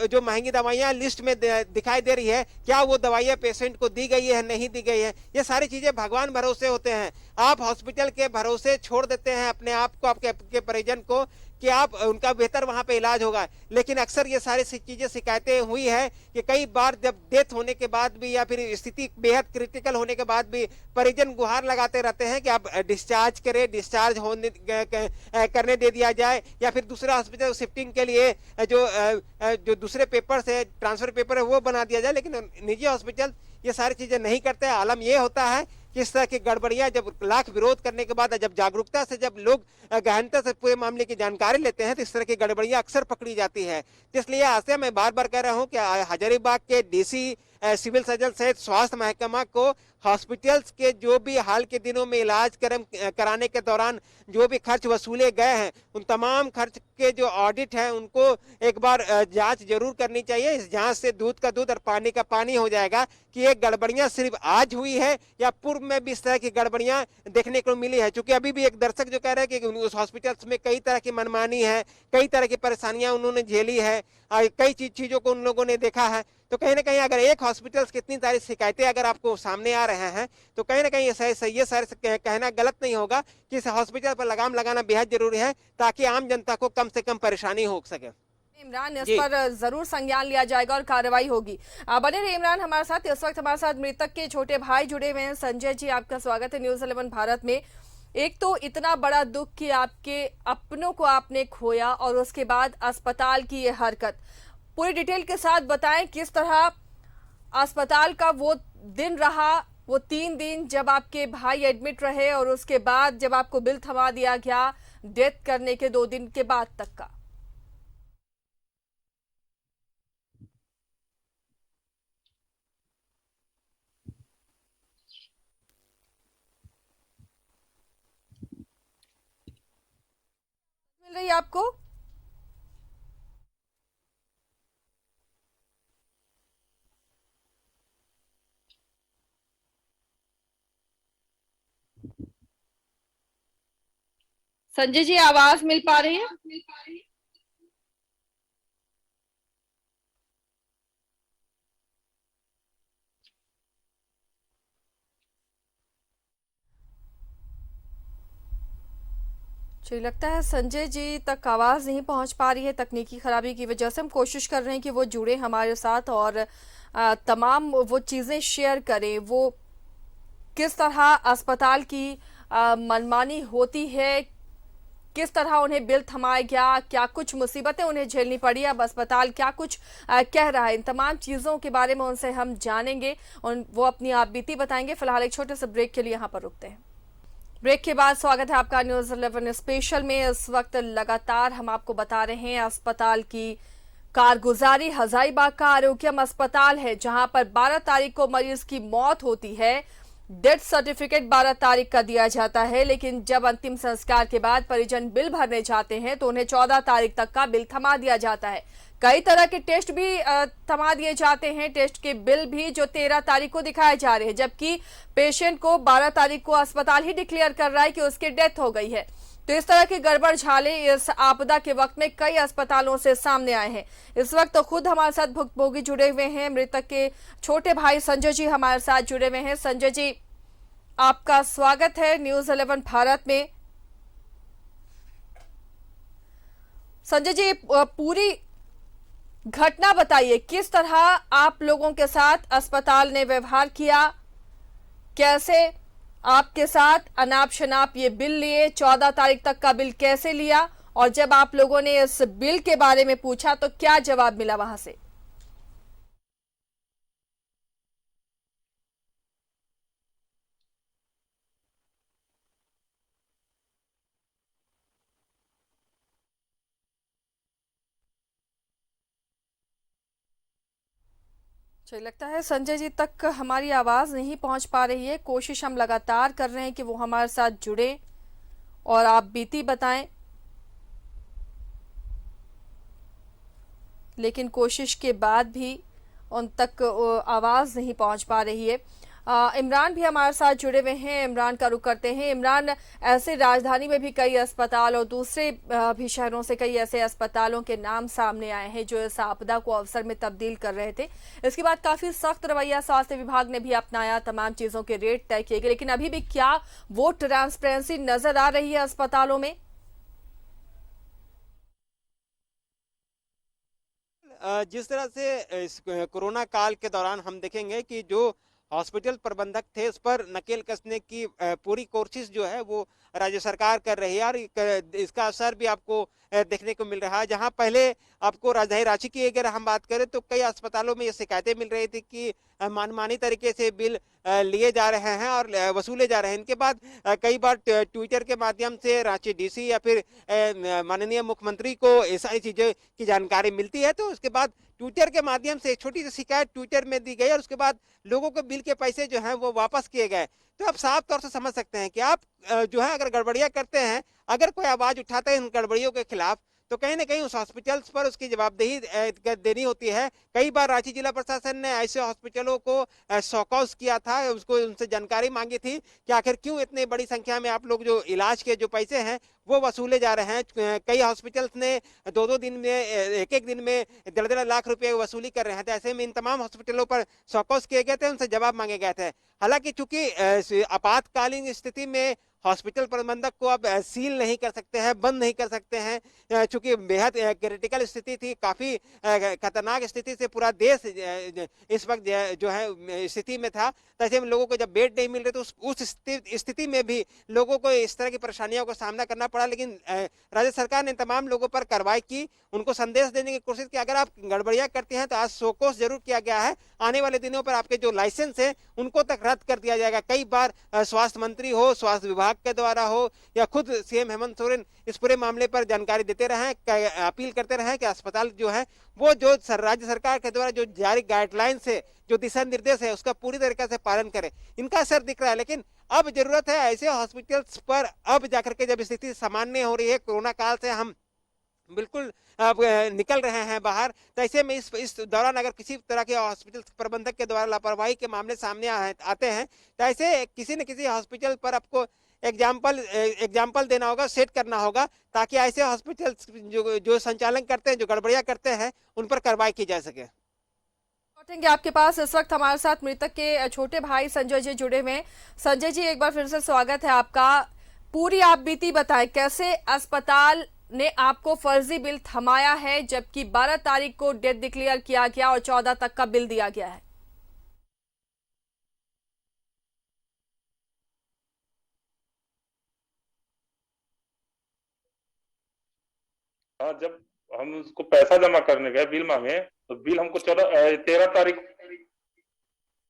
जो महंगी दवाइयां लिस्ट में दिखाई दे रही है, क्या वो दवाइयां पेशेंट को दी गई है नहीं दी गई है, ये सारी चीजें भगवान भरोसे होते हैं। आप हॉस्पिटल के भरोसे छोड़ देते हैं अपने आप को, आपके परिजन को, कि आप उनका बेहतर वहां पे इलाज होगा। लेकिन अक्सर ये सारी चीजें शिकायतें हुई है कि कई बार जब डेथ होने के बाद भी या फिर स्थिति बेहद क्रिटिकल होने के बाद भी परिजन गुहार लगाते रहते हैं कि आप डिस्चार्ज करें, डिस्चार्ज होने करने दे दिया जाए, या फिर दूसरा हॉस्पिटल शिफ्टिंग के लिए जो दूसरे पेपर है, ट्रांसफर पेपर है, वो बना दिया जाए। लेकिन निजी हॉस्पिटल ये सारी चीजें नहीं करते। आलम ये होता है कि इस तरह की गड़बड़ियां जब लाख विरोध करने के बाद, जब जागरूकता से जब लोग गहनता से पूरे मामले की जानकारी लेते हैं, तो इस तरह की गड़बड़ियां अक्सर पकड़ी जाती है। इसलिए आज मैं बार बार कह रहा हूं कि हजारीबाग के डीसी, सिविल सर्जन सहित स्वास्थ्य महकमा को हॉस्पिटल्स के जो भी हाल के दिनों में इलाज कराने के दौरान जो भी खर्च वसूले गए हैं, उन तमाम खर्च के जो ऑडिट है, उनको एक बार जांच जरूर करनी चाहिए। इस जांच से दूध का दूध और पानी का पानी हो जाएगा कि ये गड़बड़ियां सिर्फ आज हुई है या पूर्व में भी इस तरह की गड़बड़ियां देखने को मिली है। क्योंकि अभी भी एक दर्शक जो कह रहे हैं कि उस हॉस्पिटल्स में कई तरह की मनमानी है, कई तरह की परेशानियां उन्होंने झेली है, कई चीजों को उन लोगों ने देखा है। तो कहीं ना कहीं अगर एक हॉस्पिटल की इतनी सारी शिकायतें अगर आपको सामने आ रहे हैं, तो कहीं ना कहीं ये सारे कहना गलत नहीं होगा कि इस हॉस्पिटल पर लगाम लगाना बेहद जरूरी है, ताकि आम जनता को कम से कम परेशानी हो सके। इमरान, इस पर जरूर संज्ञान लिया जाएगा और कार्रवाई होगी। बने रहे इमरान हमारे साथ। इस वक्त हमारे साथ मृतक के छोटे भाई जुड़े हुए हैं। संजय जी, आपका स्वागत है न्यूज़ 11 भारत में। एक तो इतना बड़ा दुख कि आपके अपनों को आपने खोया, और उसके बाद अस्पताल की ये हरकत, पूरी डिटेल के साथ बताएं किस तरह अस्पताल का वो दिन रहा, वो 3 दिन जब आपके भाई एडमिट रहे, और उसके बाद जब आपको बिल थमा दिया गया डेथ करने के 2 दिन के बाद तक का। मिल रही है आपको? संजय जी, आवाज मिल पा रही है? जी, लगता है संजय जी तक आवाज नहीं पहुंच पा रही है तकनीकी खराबी की वजह से। हम कोशिश कर रहे हैं कि वो जुड़े हमारे साथ और तमाम वो चीजें शेयर करें, वो किस तरह अस्पताल की मनमानी होती है, किस तरह उन्हें बिल थमाया गया, क्या कुछ मुसीबतें उन्हें झेलनी पड़ी, अब अस्पताल क्या कुछ कह रहा है, इन तमाम चीज़ों के बारे में उनसे हम जानेंगे और वो अपनी आप बीती बताएंगे। फिलहाल एक छोटे से ब्रेक के लिए यहाँ पर रुकते हैं। ब्रेक के बाद स्वागत है आपका न्यूज़ 11 स्पेशल में। इस वक्त लगातार हम आपको बता रहे हैं अस्पताल की कारगुजारी। हजारीबाग का आरोग्यम अस्पताल है जहां पर 12 तारीख को मरीज की मौत होती है, डेथ सर्टिफिकेट 12 तारीख का दिया जाता है, लेकिन जब अंतिम संस्कार के बाद परिजन बिल भरने जाते हैं तो उन्हें 14 तारीख तक का बिल थमा दिया जाता है। कई तरह के टेस्ट भी थमा दिए जाते हैं, टेस्ट के बिल भी जो 13 तारीख को दिखाए जा रहे हैं, जबकि पेशेंट को 12 तारीख को अस्पताल ही डिक्लेयर कर रहा है कि उसकी डेथ हो गई है। तो इस तरह के गड़बड़ झाले इस आपदा के वक्त में कई अस्पतालों से सामने आए हैं। इस वक्त तो खुद हमारे साथ भुक्तभोगी जुड़े हुए हैं, मृतक के छोटे भाई संजय जी हमारे साथ जुड़े हुए हैं। संजय जी, आपका स्वागत है न्यूज़ 11 भारत में। संजय जी, पूरी घटना बताइए, किस तरह आप लोगों के साथ अस्पताल ने व्यवहार किया, कैसे आपके साथ अनाप शनाप ये बिल लिए, 14 तारीख तक का बिल कैसे लिया, और जब आप लोगों ने इस बिल के बारे में पूछा तो क्या जवाब मिला वहां से? चलिए, लगता है संजय जी तक हमारी आवाज़ नहीं पहुंच पा रही है। कोशिश हम लगातार कर रहे हैं कि वो हमारे साथ जुड़े और आप बीती बताएं, लेकिन कोशिश के बाद भी उन तक आवाज़ नहीं पहुंच पा रही है। इमरान भी हमारे साथ जुड़े हुए हैं, इमरान का रुख करते हैं। इमरान, ऐसे राजधानी में भी कई अस्पताल और दूसरे भी शहरों से कई ऐसे अस्पतालों के नाम सामने आए हैं जो इस आपदा को अवसर में तब्दील कर रहे थे। इसके बाद काफ़ी सख्त रवैया स्वास्थ्य विभाग ने भी अपनाया, तमाम चीज़ों के रेट तय किए गए, लेकिन अभी भी क्या वो ट्रांसपेरेंसी नजर आ रही है अस्पतालों में? जिस तरह से इस कोरोना काल के दौरान हम देखेंगे कि जो हॉस्पिटल प्रबंधक थे उस पर नकेल कसने की पूरी कोशिश जो है वो राज्य सरकार कर रही है, और इसका असर भी आपको देखने को मिल रहा है। जहां पहले आपको राजधानी रांची की अगर हम बात करें तो कई अस्पतालों में ये शिकायतें मिल रही थी कि मनमानी तरीके से बिल लिए जा रहे हैं और वसूले जा रहे हैं। इनके बाद कई बार ट्विटर के माध्यम से रांची डीसी या फिर माननीय मुख्यमंत्री को ये सारी चीज़ें की जानकारी मिलती है, तो उसके बाद ट्विटर के माध्यम से एक छोटी सी शिकायत ट्विटर में दी गई और उसके बाद लोगों को बिल के पैसे जो हैं वो वापस किए गए। तो आप साफ तौर से समझ सकते हैं कि आप जो है अगर गड़बड़ियां करते हैं, अगर कोई आवाज उठाते हैं इन गड़बड़ियों के खिलाफ, तो कहीं ना कहीं उस हॉस्पिटल्स पर उसकी जवाबदेही देनी होती है। कई बार रांची जिला प्रशासन ने ऐसे हॉस्पिटलों को शॉकआउट किया था, उसको उनसे जानकारी मांगी थी कि आखिर क्यों इतनी बड़ी संख्या में आप लोग जो इलाज के जो पैसे हैं वो वसूले जा रहे हैं। कई हॉस्पिटल्स ने 2-2 दिन में, एक दिन में 1.5 लाख रुपए वसूली कर रहे हैं। तो ऐसे में इन तमाम हॉस्पिटलों पर शॉकआउट किए गए थे, उनसे जवाब मांगे गए थे। हालांकि चूंकि आपातकालीन स्थिति में हॉस्पिटल प्रबंधक को अब सील नहीं कर सकते हैं, बंद नहीं कर सकते हैं, चूंकि बेहद क्रिटिकल स्थिति थी, काफी खतरनाक स्थिति से पूरा देश इस वक्त जो है स्थिति में था। तो ऐसे में लोगों को जब बेड नहीं मिल रहे तो उस स्थिति में भी लोगों को इस तरह की परेशानियों का सामना करना पड़ा। लेकिन राज्य सरकार ने तमाम लोगों पर कार्रवाई की, उनको संदेश देने की कोशिश की, अगर आप गड़बड़ियां करते हैं तो आज शोकॉस जरूर किया गया है, आने वाले दिनों पर आपके जो लाइसेंस है उनको तक रद्द कर दिया जाएगा। कई बार स्वास्थ्य मंत्री हो, स्वास्थ्य विभाग के द्वारा हो, या खुद सीएम हेमंत सोरेन इस पूरे मामले पर जानकारी देते रहे, अपील करते रहे कि अस्पताल जो है वो जो राज्य सरकार के द्वारा जो जारी गाइडलाइंस है, जो दिशा निर्देश है, उसका पूरी तरीके से पालन करें। इनका असर दिख रहा है, लेकिन अब जरूरत है ऐसे हॉस्पिटल्स पर, अब जाकर के जब स्थिति सामान्य हो रही है, कोरोना काल से हम बिल्कुल निकल रहे हैं बाहर, तो ऐसे में इस दौरान अगर किसी तरह के हॉस्पिटल प्रबंधक के द्वारा लापरवाही के मामले सामने आते हैं, तो ऐसे किसी न किसी हॉस्पिटल पर आपको एग्जाम्पल देना होगा, सेट करना होगा, ताकि ऐसे हॉस्पिटल जो संचालन करते हैं, जो गड़बड़ियां करते हैं, उन पर कार्रवाई की जा सके। लौटेंगे आपके पास। इस वक्त हमारे साथ मृतक के छोटे भाई संजय जी जुड़े हुए हैं। संजय जी, एक बार फिर से स्वागत है आपका। पूरी आप बीती बताएं, कैसे अस्पताल ने आपको फर्जी बिल थमाया है जबकि 12 तारीख को डेथ डिक्लेयर किया गया और 14 तक का बिल दिया गया है? हाँ, जब हम उसको पैसा जमा करने गए, बिल मांगे, तो बिल हमको 13 तारीख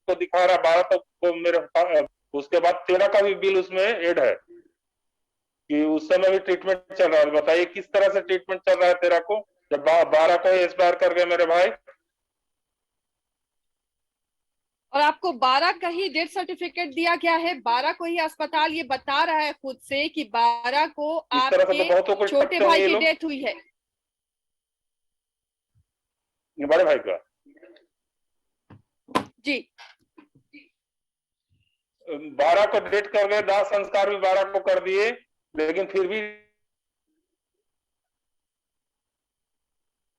को दिखा रहा, 12 तक को मेरे, उसके बाद 13 का भी बिल उसमें ऐड है कि उस समय भी ट्रीटमेंट चल रहा है। बताइए किस तरह से ट्रीटमेंट चल रहा है 13 को, जब 12 को एक्सपायर कर गए मेरे भाई। और आपको 12 का ही डेथ सर्टिफिकेट दिया गया है। 12 को ही अस्पताल ये बता रहा है खुद से कि 12 को आपके छोटे भाई की डेथ हुई है। बड़े भाई का जी 12 को डेट कर गए, दाह संस्कार भी 12 को कर दिए, लेकिन फिर भी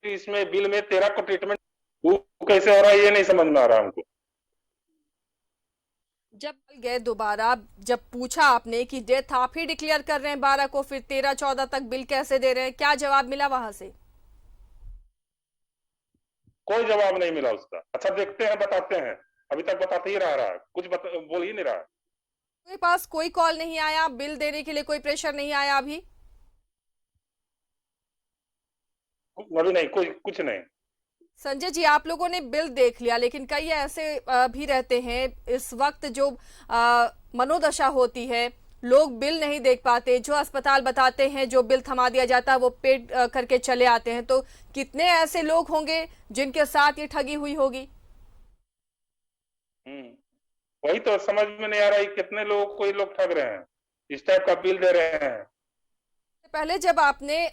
इसमें बिल में 13 को ट्रीटमेंट वो कैसे हो रहा है ये नहीं समझ में आ रहा हमको। जब गए दोबारा, जब पूछा आपने कि डेथ आप ही डिक्लेयर कर रहे हैं 12 को, फिर 13-14 तक बिल कैसे दे रहे हैं, क्या जवाब मिला वहां से? कोई जवाब नहीं मिला उसका। अच्छा देखते हैं, बताते हैं, अभी तक बताते ही रहा है, कुछ बोल ही नहीं रहा। मेरे पास कोई कॉल नहीं आया, बिल देने के लिए कोई प्रेशर नहीं आया अभी नहीं, कोई कुछ नहीं। संजय जी, आप लोगों ने बिल देख लिया, लेकिन कई ऐसे भी रहते हैं इस वक्त जो मनोदशा होती है, लोग बिल नहीं देख पाते, जो अस्पताल बताते हैं जो बिल थमा दिया जाता है वो पेड करके चले आते हैं। तो कितने ऐसे लोग होंगे जिनके साथ ये ठगी हुई होगी? वही तो समझ में नहीं आ रहा है, कितने लोग कोई लोग ठग रहे हैं, इस टाइप का बिल दे रहे हैं। पहले जब आपने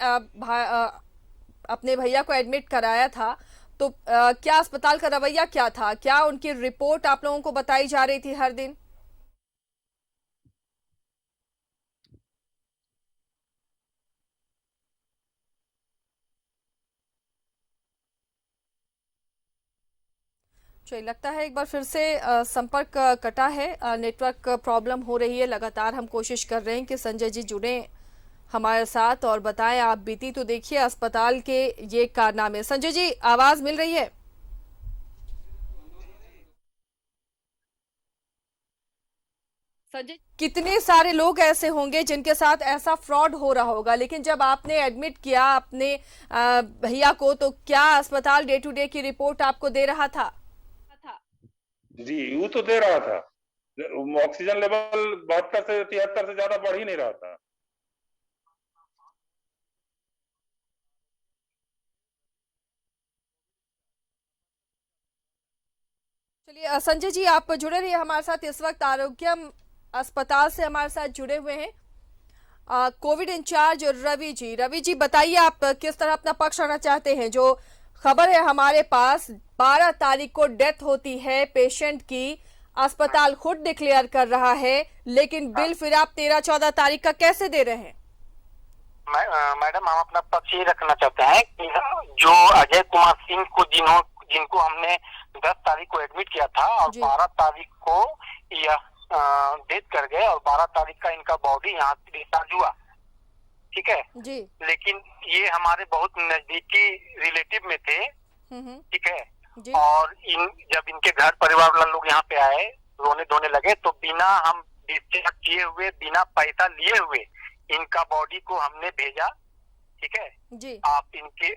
अपने भैया को एडमिट कराया था तो क्या अस्पताल का रवैया क्या था? क्या उनकी रिपोर्ट आप लोगों को बताई जा रही थी हर दिन? चलिए, लगता है एक बार फिर से संपर्क कटा है, नेटवर्क प्रॉब्लम हो रही है। लगातार हम कोशिश कर रहे हैं कि संजय जी जुड़े हमारे साथ और बताएं आप बीती तो देखिए अस्पताल के ये कारनामे। संजय जी, आवाज मिल रही है? संजय, कितने सारे लोग ऐसे होंगे जिनके साथ ऐसा फ्रॉड हो रहा होगा, लेकिन जब आपने एडमिट किया अपने भैया को तो क्या अस्पताल डे टू डे की रिपोर्ट आपको दे रहा था? जी वो तो दे रहा था, ऑक्सीजन लेवल 72 से 73 से ज्यादा बढ़ ही नहीं रहा था। चलिए संजय जी, आप जुड़े रहिए हमारे साथ। इस वक्त आरोग्यम अस्पताल से हमारे साथ जुड़े हुए हैं कोविड इंचार्ज रवि जी। रवि जी, बताइए आप किस तरह अपना पक्ष रखना चाहते हैं? जो खबर है हमारे पास, 12 तारीख को डेथ होती है पेशेंट की, अस्पताल खुद डिक्लेयर कर रहा है, लेकिन बिल फिर आप 13-14 तारीख का कैसे दे रहे हैं? मैडम, हम अपना पक्ष ये रखना चाहते हैं कि जो अजय कुमार सिंह को जिनको हमने 10 तारीख को एडमिट किया था और 12 तारीख को यह डेथ कर गए और 12 तारीख का इनका बॉडी यहाँ से डिस्चार्ज हुआ, ठीक है जी। लेकिन ये हमारे बहुत नजदीकी रिलेटिव में थे, ठीक है जी। और जब इनके घर परिवार वाले लोग यहाँ पे आए, रोने धोने लगे, तो बिना हम डिस्चार्ज किए हुए, बिना पैसा लिए हुए इनका बॉडी को हमने भेजा, ठीक है जी। आप इनके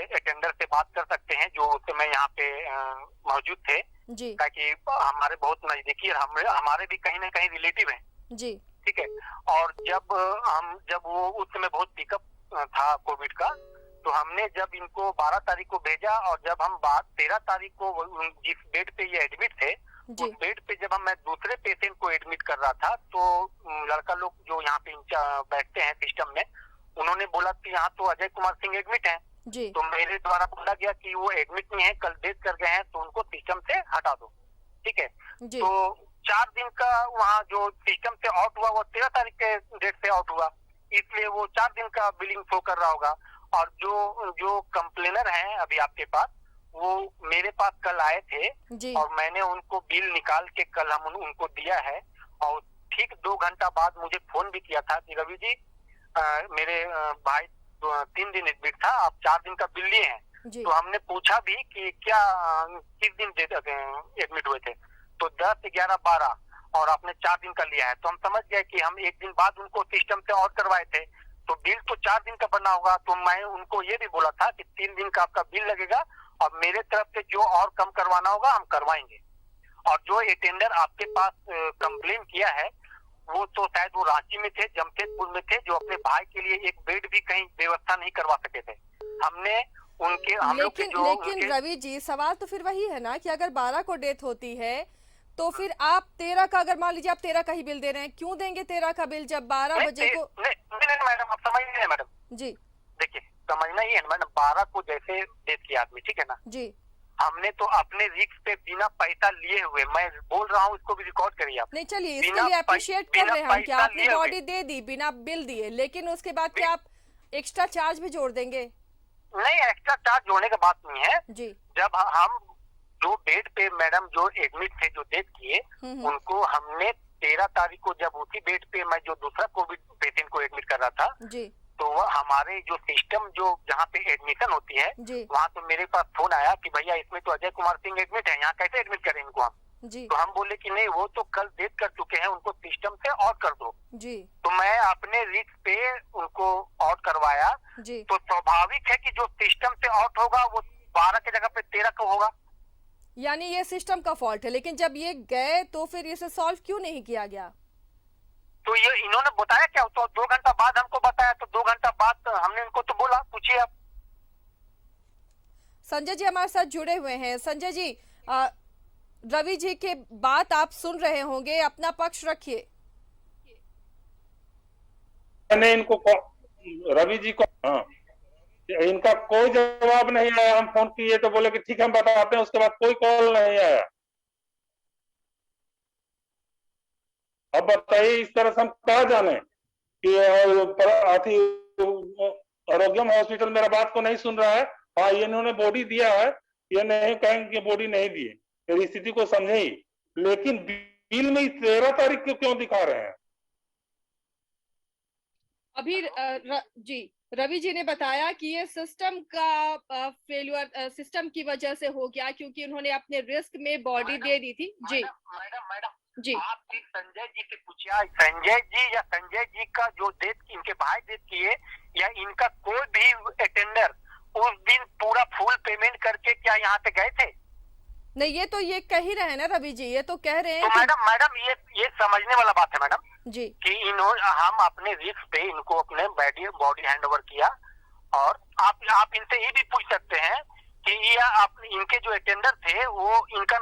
अटेंडर से बात कर सकते हैं जो उस समय यहाँ पे मौजूद थे जी, ताकि हमारे बहुत नजदीकी हमारे भी कहीं ना कहीं रिलेटिव हैं जी, ठीक है। और जब वो उस समय बहुत पिकअप था कोविड का, तो हमने जब इनको 12 तारीख को भेजा और जब हम 13 तारीख को जिस बेड पे ये एडमिट थे उस बेड पे जब मैं दूसरे पेशेंट को एडमिट कर रहा था, तो लड़का लोग जो यहाँ पे बैठते हैं सिस्टम में, उन्होंने बोला कि यहाँ तो अजय कुमार सिंह एडमिट हैं जी। तो मेरे द्वारा बोला गया कि वो एडमिट नहीं है, कल डेथ कर गए हैं, तो उनको सिस्टम से हटा दो, ठीक है जी। तो 4 दिन का वहाँ जो सिस्टम से आउट हुआ वो 13 तारीख के डेट से आउट हुआ, इसलिए वो 4 दिन का बिलिंग शो कर रहा होगा। और जो कंप्लेनर हैं अभी आपके पास, वो मेरे पास कल आए थे जी। और मैंने उनको बिल निकाल के कल हम उनको दिया है, और ठीक 2 घंटा बाद मुझे फोन भी किया था कि रवि जी मेरे भाई 3 दिन एडमिट था, आप 4 दिन का बिल लिए हैं। तो हमने पूछा भी कि क्या किस दिन एडमिट हुए थे, तो 10, 11, 12 और आपने 4 दिन का लिया है। तो हम समझ गए कि हम 1 दिन बाद उनको सिस्टम से आउट करवाए थे, तो बिल तो 4 दिन का बना होगा। तो मैं उनको ये भी बोला था कि 3 दिन का आपका बिल लगेगा और मेरे तरफ से जो और कम करवाना होगा हम करवाएंगे। और जो अटेंडर आपके पास कंप्लेन किया है, वो तो शायद वो रांची में थे, जमशेदपुर में थे, जो अपने भाई के लिए एक बेड भी कहीं व्यवस्था नहीं करवा सके थे। हमने उनके हम लोग के जो लेकिन रवि जी, सवाल तो फिर वही है ना कि अगर 12 को डेथ होती है तो फिर आप 13 का, अगर मान लीजिए आप 13 का ही बिल दे रहे हैं, क्यों देंगे 13 का बिल जब 12 बजे को? नहीं मैडम, आप समझ नहीं है मैडम जी, देखिए समझना ही है मैडम, 12 को जैसे डेथ किया आदमी, ठीक है ना जी, हमने तो अपने रिस्क पे बिना पैसा लिए हुए, मैं बोल रहा हूँ, इसको भी रिकॉर्ड करिए आप। नहीं चलिए, इसके लिए अप्रिशिएट कर रहे हैं हम कि आपने बॉडी दे दी बिना बिल दिए, लेकिन उसके बाद क्या आप एक्स्ट्रा चार्ज भी जोड़ देंगे? नहीं, एक्स्ट्रा चार्ज जोड़ने की बात नहीं है जी। जब हम जो बेड पे मैडम जो एडमिट थे, जो डेथ किए, उनको हमने 13 तारीख को, जब उसी बेड पे मैं जो दूसरा कोविड पेशेंट को एडमिट कर रहा था जी, तो वह हमारे जो सिस्टम जो जहाँ पे एडमिशन होती है वहाँ तो मेरे पास फोन आया कि भैया इसमें तो अजय कुमार सिंह एडमिट है, यहाँ कैसे एडमिट करें इनको हम? जी। तो हम बोले कि नहीं, वो तो कल डेथ कर चुके हैं, उनको सिस्टम से आउट कर दो जी। तो मैं अपने रिस्क पे उनको आउट करवाया जी। तो स्वाभाविक है कि जो सिस्टम से आउट होगा वो 12 की जगह पे 13 का होगा। यानी ये सिस्टम का फॉल्ट है, लेकिन जब ये गए तो फिर इसे सॉल्व क्यों नहीं किया गया? तो ये इन्होंने बताया क्या? तो 2 घंटा बाद हमको बताया, तो 2 घंटा बाद हमने इनको तो बोला, पूछिए आप। संजय जी हमारे साथ जुड़े हुए हैं। संजय जी, रवि जी के बात आप सुन रहे होंगे, अपना पक्ष रखिए। मैंने इनको रवि जी को, हाँ, इनका कोई जवाब नहीं आया। हम फोन किए तो बोले कि ठीक है हम बताते हैं, उसके बाद कोई कॉल नहीं आया। अब बताइए, इस तरह से हम क्या जाने कि आरोग्यम हॉस्पिटल मेरा बात को नहीं सुन रहा है। हाँ, ये इन्होंने बॉडी दिया है, ये नहीं कहेंगे कि बॉडी नहीं दिए, मेरी स्थिति को समझे ही, लेकिन बिल में 13 तारीख को क्यों दिखा रहे हैं? अभी जी, रवि जी ने बताया कि ये सिस्टम का फेल्यूर, सिस्टम की वजह से हो गया, क्योंकि उन्होंने अपने रिस्क में बॉडी दे दी थी। जी मैडम जी, आप एक संजय जी से पूछिए, संजय जी या संजय जी का जो डेथ, इनके भाई डेथ किए या इनका कोई भी अटेंडर उस दिन पूरा फुल पेमेंट करके क्या यहाँ से गए थे? नहीं, ये तो ये कह ही रहे हैं ना रवि जी, ये तो कह रहे हैं तो मैडम ये समझने वाला बात है मैडम जी कि हम अपने रिस्क पे इनको अपने बॉडी हैंड ओवर किया। और आप इनसे ये भी पूछ सकते हैं कि ये इनके जो अटेंडर थे, वो उनका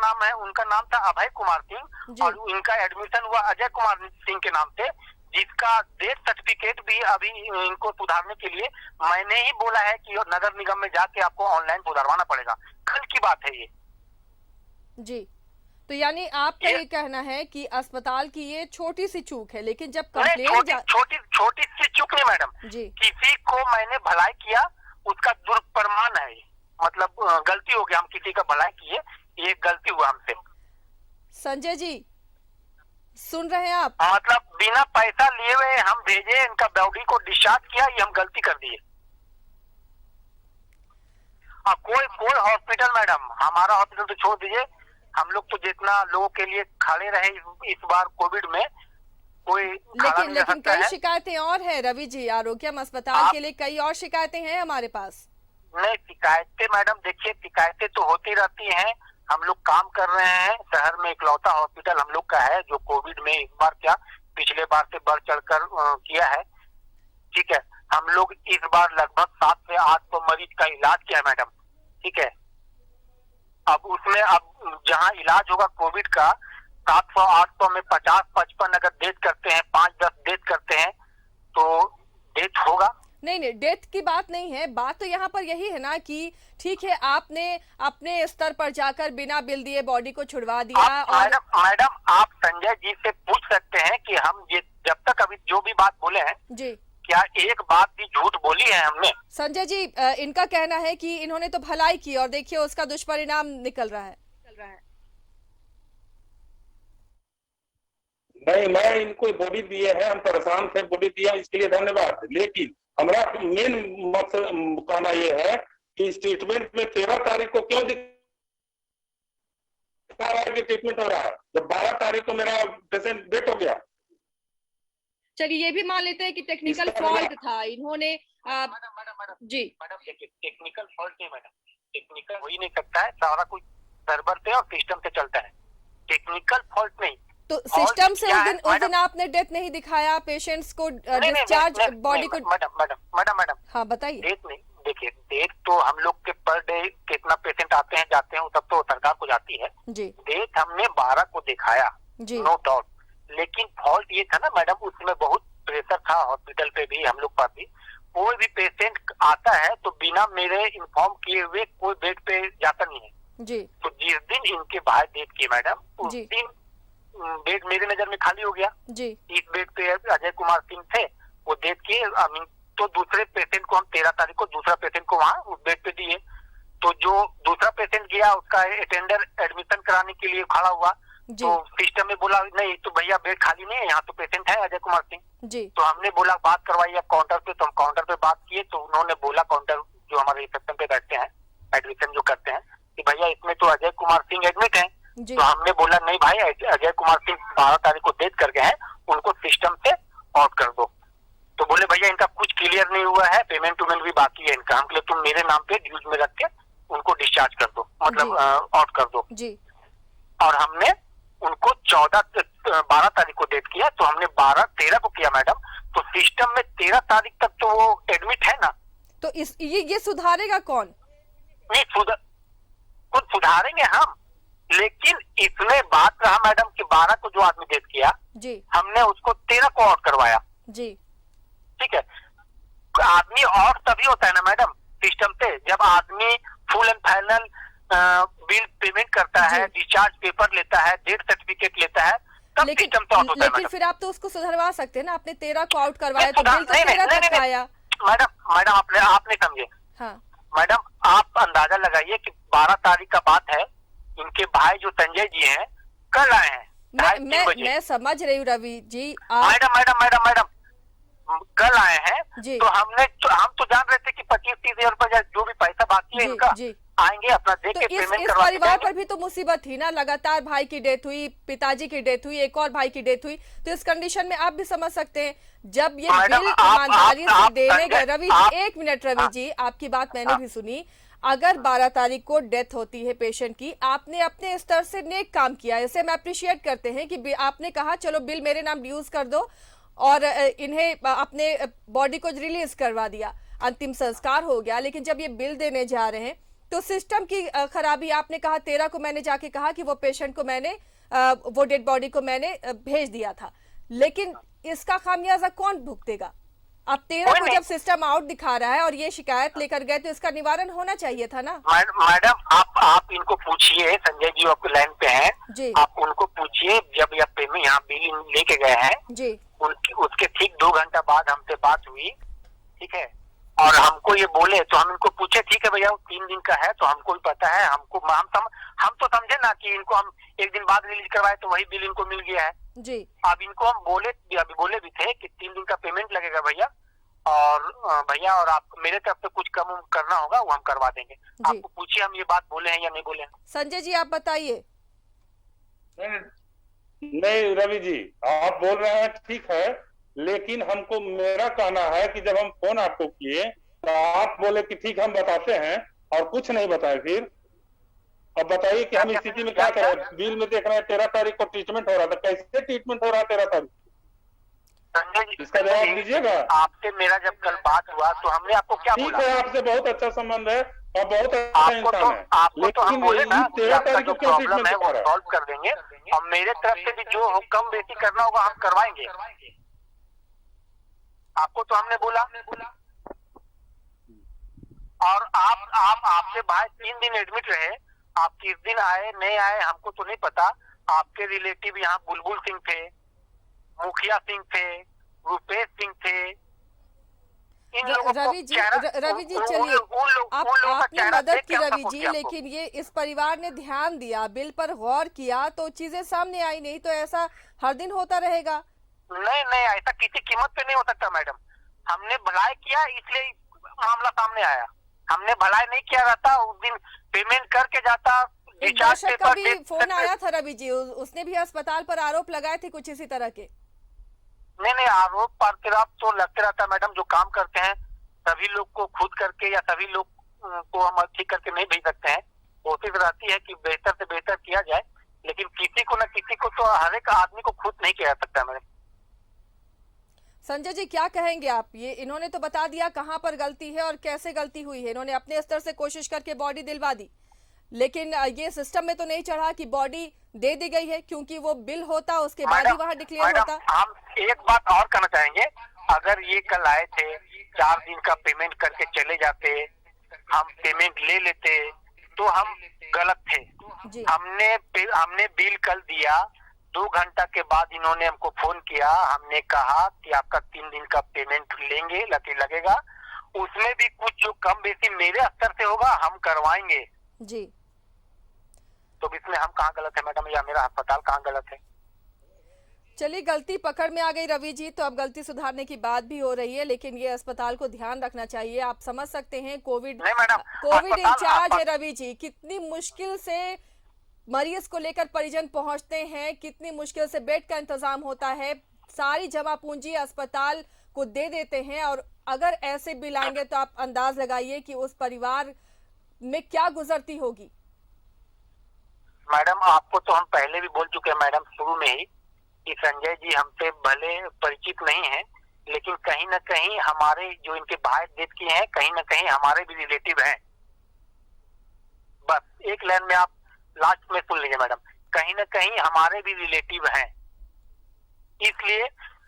नाम था अभय कुमार सिंह और इनका एडमिशन हुआ अजय कुमार सिंह के नाम से, जिसका डेथ सर्टिफिकेट भी अभी इनको सुधारने के लिए मैंने ही बोला है कि नगर निगम में जाके आपको ऑनलाइन सुधारवाना पड़ेगा। कल की बात है ये जी। तो यानी आपका ये कहना है कि अस्पताल की ये छोटी सी चूक है, लेकिन जब कंप्लेंट छोटी सी चूक नहीं मैडम जी, किसी को मैंने भलाई किया उसका दुष्प्रमाण है, मतलब गलती हो गया, हम किसी का भलाई किए, ये गलती हुआ हमसे। संजय जी सुन रहे हैं आप? मतलब बिना पैसा लिए हुए हम भेजे, इनका बॉडी को डिस्चार्ज किया, ये हम गलती कर दिए। कोई हॉस्पिटल मैडम, हमारा हॉस्पिटल तो छोड़ दीजिए, हम लोग तो जितना लोगों के लिए खड़े रहे इस बार कोविड में, कोई लेकिन कई शिकायतें और है रवि जी, आरोग्यम अस्पताल के लिए कई और शिकायतें हैं हमारे पास। नहीं, शिकायतें मैडम देखिए, शिकायतें तो होती रहती हैं, हम लोग काम कर रहे हैं। शहर में इकलौता हॉस्पिटल हम लोग का है जो कोविड में इस बार क्या पिछले बार से बढ़ चढ़कर किया है, ठीक है। हम लोग इस बार लगभग 700 से 800 मरीज का इलाज किया मैडम, ठीक है। अब उसमें अब जहाँ इलाज होगा कोविड का, 700-800 में 50-55 अगर डेथ करते हैं, 5-10 डेथ करते हैं तो डेथ होगा। नहीं, डेथ की बात नहीं है, बात तो यहाँ पर यही है ना कि ठीक है, आपने अपने स्तर पर जाकर बिना बिल दिए बॉडी को छुड़वा दिया। मैडम आप संजय जी से पूछ सकते हैं कि हम ये जब तक अभी जो भी बात बोले हैं जी, क्या एक बात भी झूठ बोली है हमने? संजय जी, इनका कहना है कि इन्होंने तो भलाई की और देखिए उसका दुष्परिणाम निकल रहा है। नहीं, मैं इनको बॉडी दिए हैं, हम परेशान थे, बॉडी दिया इसके लिए धन्यवाद। लेकिन हमारा मेन मकसद कहना यह है कि इस ट्रीटमेंट में 13 तारीख को क्यों ट्रीटमेंट हो रहा है जब 12 तारीख को मेरा पेशेंट डेथ हो गया। चलिए ये भी मान लेते हैं कि टेक्निकल फॉल्ट था, इन्होंने जी टेक्निकल फॉल्ट नहीं मैडम, टेक्निकल हो ही नहीं सकता है, सारा कुछ सर्वर पे और सिस्टम से चलता है, टेक्निकल फॉल्ट नहीं। तो सिस्टम से उस दिन आपने डेथ नहीं दिखाया पेशेंट्स को, डिस्चार्ज बॉडी को? मैडम हाँ बताइए। डेथ नहीं देखिए डेट तो हम लोग के पर डे कितना पेशेंट आते हैं जाते हैं वो सब तो सरकार को जाती है जी। डेट हमने 12 को दिखाया जी। नो डाउट, लेकिन फॉल्ट ये था ना मैडम उसमें बहुत प्रेशर था हॉस्पिटल पे भी हम लोग पर भी। कोई भी पेशेंट आता है तो बिना मेरे इन्फॉर्म किए हुए कोई बेड पे जाता नहीं है जी। तो जिस दिन इनके भाई डेट किए मैडम उस जी। दिन बेड मेरे नजर में खाली हो गया जी। इस बेड पे अजय कुमार सिंह थे वो डेट किए तो दूसरे पेशेंट को हम 13 तारीख को दूसरा पेशेंट को वहाँ उस बेड पे दिए। तो जो दूसरा पेशेंट गया उसका अटेंडर एडमिशन कराने के लिए खड़ा हुआ तो सिस्टम में बोला नहीं तो भैया बेड खाली नहीं है यहाँ तो पेशेंट है अजय कुमार सिंह जी। तो हमने बोला बात करवाइए काउंटर पे तो हम काउंटर पे बात किए तो उन्होंने बोला काउंटर जो हमारे रिसेप्शन पे बैठते हैं एडमिशन जो करते हैं कि भैया इसमें तो अजय कुमार सिंह एडमिट है। तो हमने बोला नहीं भाई अजय कुमार सिंह 12 तारीख को डेथ कर गए हैं उनको सिस्टम से आउट कर दो। तो बोले भैया इनका कुछ क्लियर नहीं हुआ है पेमेंट भी बाकी है इनका। हम तुम मेरे नाम पे ड्यूज में रख के उनको डिस्चार्ज कर दो मतलब आउट कर दो जी। और हमने उनको 12 तारीख को डेट किया तो हमने 13 को किया मैडम। तो सिस्टम में 13 तारीख तक तो वो एडमिट है ना तो ये सुधारेगा कौन? नहीं कुछ सुधारेंगे हम लेकिन इसमें बात रहा मैडम कि 12 को जो आदमी डेट किया जी हमने उसको 13 को आउट करवाया जी। ठीक है। आदमी आउट तभी होता है ना मैडम सिस्टम से जब आदमी full and final bill payment करता है डिस्चार्ज पेपर लेता है डेथ सर्टिफिकेट लेता है तब सिस्टम से आउट होता है। लेकिन फिर आप तो उसको सुधरवा सकते हैं ना आपने 13 को आउट करवाया तो बिल तो 13 तक आया। मैडम आपने समझे हाँ मैडम आप अंदाजा लगाइए कि 12 तारीख का बात है इनके भाई जो संजय जी हैं कल आए हैं मैं समझ रही हूँ रवि जी मैडम कल आए हैं जी। तो हम तो जान रहे थे कि 25-30 हजार रुपए जो भी पैसा बाकी है इनका जी। आएंगे अपना देख तो के इस पेमेंट करवा परिवार पर भी तो मुसीबत थी ना लगातार भाई की डेथ हुई पिताजी की डेथ हुई एक और भाई की डेथ हुई तो इस कंडीशन में आप भी समझ सकते हैं जब ये बिल ईमानदारी से देने गए। रवि जी एक मिनट रवि जी आपकी बात मैंने भी सुनी। अगर 12 तारीख को डेथ होती है पेशेंट की आपने अपने स्तर से नेक काम किया इसे हम अप्रिशिएट करते हैं कि आपने कहा चलो बिल मेरे नाम ड्यूज कर दो और इन्हें अपने बॉडी को रिलीज करवा दिया अंतिम संस्कार हो गया। लेकिन जब ये बिल देने जा रहे हैं तो सिस्टम की खराबी आपने कहा 13 को मैंने जाके कहा कि वो पेशेंट को मैंने वो डेड बॉडी को मैंने भेज दिया था लेकिन इसका खामियाजा कौन भुगतेगा? अब 13 को जब सिस्टम आउट दिखा रहा है और ये शिकायत लेकर गए तो इसका निवारण होना चाहिए था ना। मैडम आप इनको पूछिए संजय जी आपके लाइन पे हैं जी। आप उनको पूछिए जब यह पेमेंट यहाँ बिल लेके गए हैं जी उसके ठीक 2 घंटा बाद हमसे बात हुई ठीक है और हमको ये बोले तो हम इनको पूछे ठीक है भैया 3 दिन का है तो हमको भी पता है हम तो समझे ना कि इनको हम 1 दिन बाद रिलीज करवाए तो वही बिल इनको मिल गया है जी। अब इनको हम बोले भी थे कि 3 दिन का पेमेंट लगेगा भैया और आप मेरे तरफ से कुछ कम करना होगा वो हम करवा देंगे। आपको पूछिए हम ये बात बोले हैं या नहीं बोले हैं। संजय जी आप बताइए। नहीं रवि जी आप बोल रहे हैं ठीक है लेकिन हमको मेरा कहना है कि जब हम फोन आपको किए तो आप बोले कि ठीक हम बताते हैं और कुछ नहीं बताए फिर अब बताइए कि हम स्थिति में क्या करें। बिल में देख रहे हैं 13 तारीख को ट्रीटमेंट हो रहा था कैसे ट्रीटमेंट हो रहा है 13 तारीख इसका जवाब दीजिएगा। आपसे मेरा जब कल बात हुआ तो हमने आपको क्या बोला? ठीक है आपसे बहुत अच्छा संबंध है और बहुत अच्छा इंसान है लेकिन 13 तारीख को क्या ट्रीटमेंट है वो सॉल्व कर देंगे और मेरे तरफ से भी जो कम बेसी करना होगा हम करवाएंगे। आपको तो हमने बोला और आपके भाई 3 दिन एडमिट रहे आप किस दिन आए नहीं आए हमको तो नहीं पता। आपके रिलेटिव यहाँ बुलबुल सिंह थे मुखिया सिंह थे रुपेश सिंह थे रवि जी चलिए आपने मदद की रवि जी लेकिन ये इस परिवार ने ध्यान दिया बिल पर गौर किया तो चीजें सामने आई नहीं तो ऐसा हर दिन होता रहेगा। नहीं ऐसा किसी कीमत पे नहीं हो सकता मैडम। हमने भलाई किया इसलिए मामला सामने आया। हमने भलाई नहीं किया रहता उस दिन पेमेंट करके जाता। दर्शक का भी फोन आया था रवि जी उसने भी अस्पताल पर आरोप लगाए थे कुछ इसी तरह के। नहीं आरोप प्रत्यारोप तो लगते रहता है मैडम। जो काम करते हैं सभी लोग को खुद करके या सभी लोग को हम ठीक करके नहीं भेज सकते हैं। कोशिश रहती है कि बेहतर से बेहतर किया जाए लेकिन किसी को न किसी को तो हर एक आदमी को खुद नहीं किया जा सकता मैडम। संजय जी क्या कहेंगे आप? ये इन्होंने तो बता दिया कहाँ पर गलती है और कैसे गलती हुई है। इन्होंने अपने स्तर से कोशिश करके बॉडी दिलवा दी, लेकिन ये सिस्टम में तो नहीं चढ़ा कि बॉडी दे दी गई है, क्योंकि वो बिल होता उसके बाद ही वहाँ डिक्लेयर होता। हम एक बात और कहना चाहेंगे, अगर ये कल आए थे 4 दिन का पेमेंट करके चले जाते, हम पेमेंट ले लेते तो हम गलत थे। हमने बिल कल दिया, 2 घंटा के बाद इन्होंने हमको फोन किया, हमने कहा कि आपका 3 दिन का पेमेंट लेंगे, लगेगा, उसमें भी कुछ जो कम बेसी मेरे स्तर से होगा हम करवाएंगे जी। तो इसमें हम कहाँ गलत है मैडम, या मेरा अस्पताल कहाँ गलत है? चलिए, गलती पकड़ में आ गई रवि जी, तो अब गलती सुधारने की बात भी हो रही है, लेकिन ये अस्पताल को ध्यान रखना चाहिए। आप समझ सकते हैं कोविड इंचार्ज है रवि जी, कितनी मुश्किल से मरीज को लेकर परिजन पहुंचते हैं, कितनी मुश्किल से बेड का इंतजाम होता है, सारी जमा पूंजी अस्पताल को दे देते हैं, और अगर ऐसे बिल आएंगे तो आप अंदाज लगाइए कि उस परिवार में क्या गुजरती होगी। मैडम आपको तो हम पहले भी बोल चुके हैं मैडम, शुरू में ही, कि संजय जी हमसे भले परिचित नहीं है, लेकिन कहीं न कहीं हमारे जो इनके भाई देश के हैं, कहीं न कहीं हमारे भी रिलेटिव हैं। बस एक लाइन में आप लास्ट में सुन लीजिए मैडम, कहीं न कहीं हमारे भी रिलेटिव हैं, इसलिए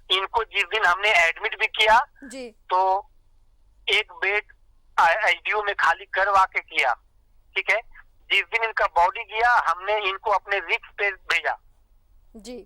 इनको जिस दिन हमने एडमिट भी किया जी, तो एक बेड आईसीयू में खाली करवा के किया, ठीक है। जिस दिन इनका बॉडी गया हमने इनको अपने रिस्क पे भेजा जी।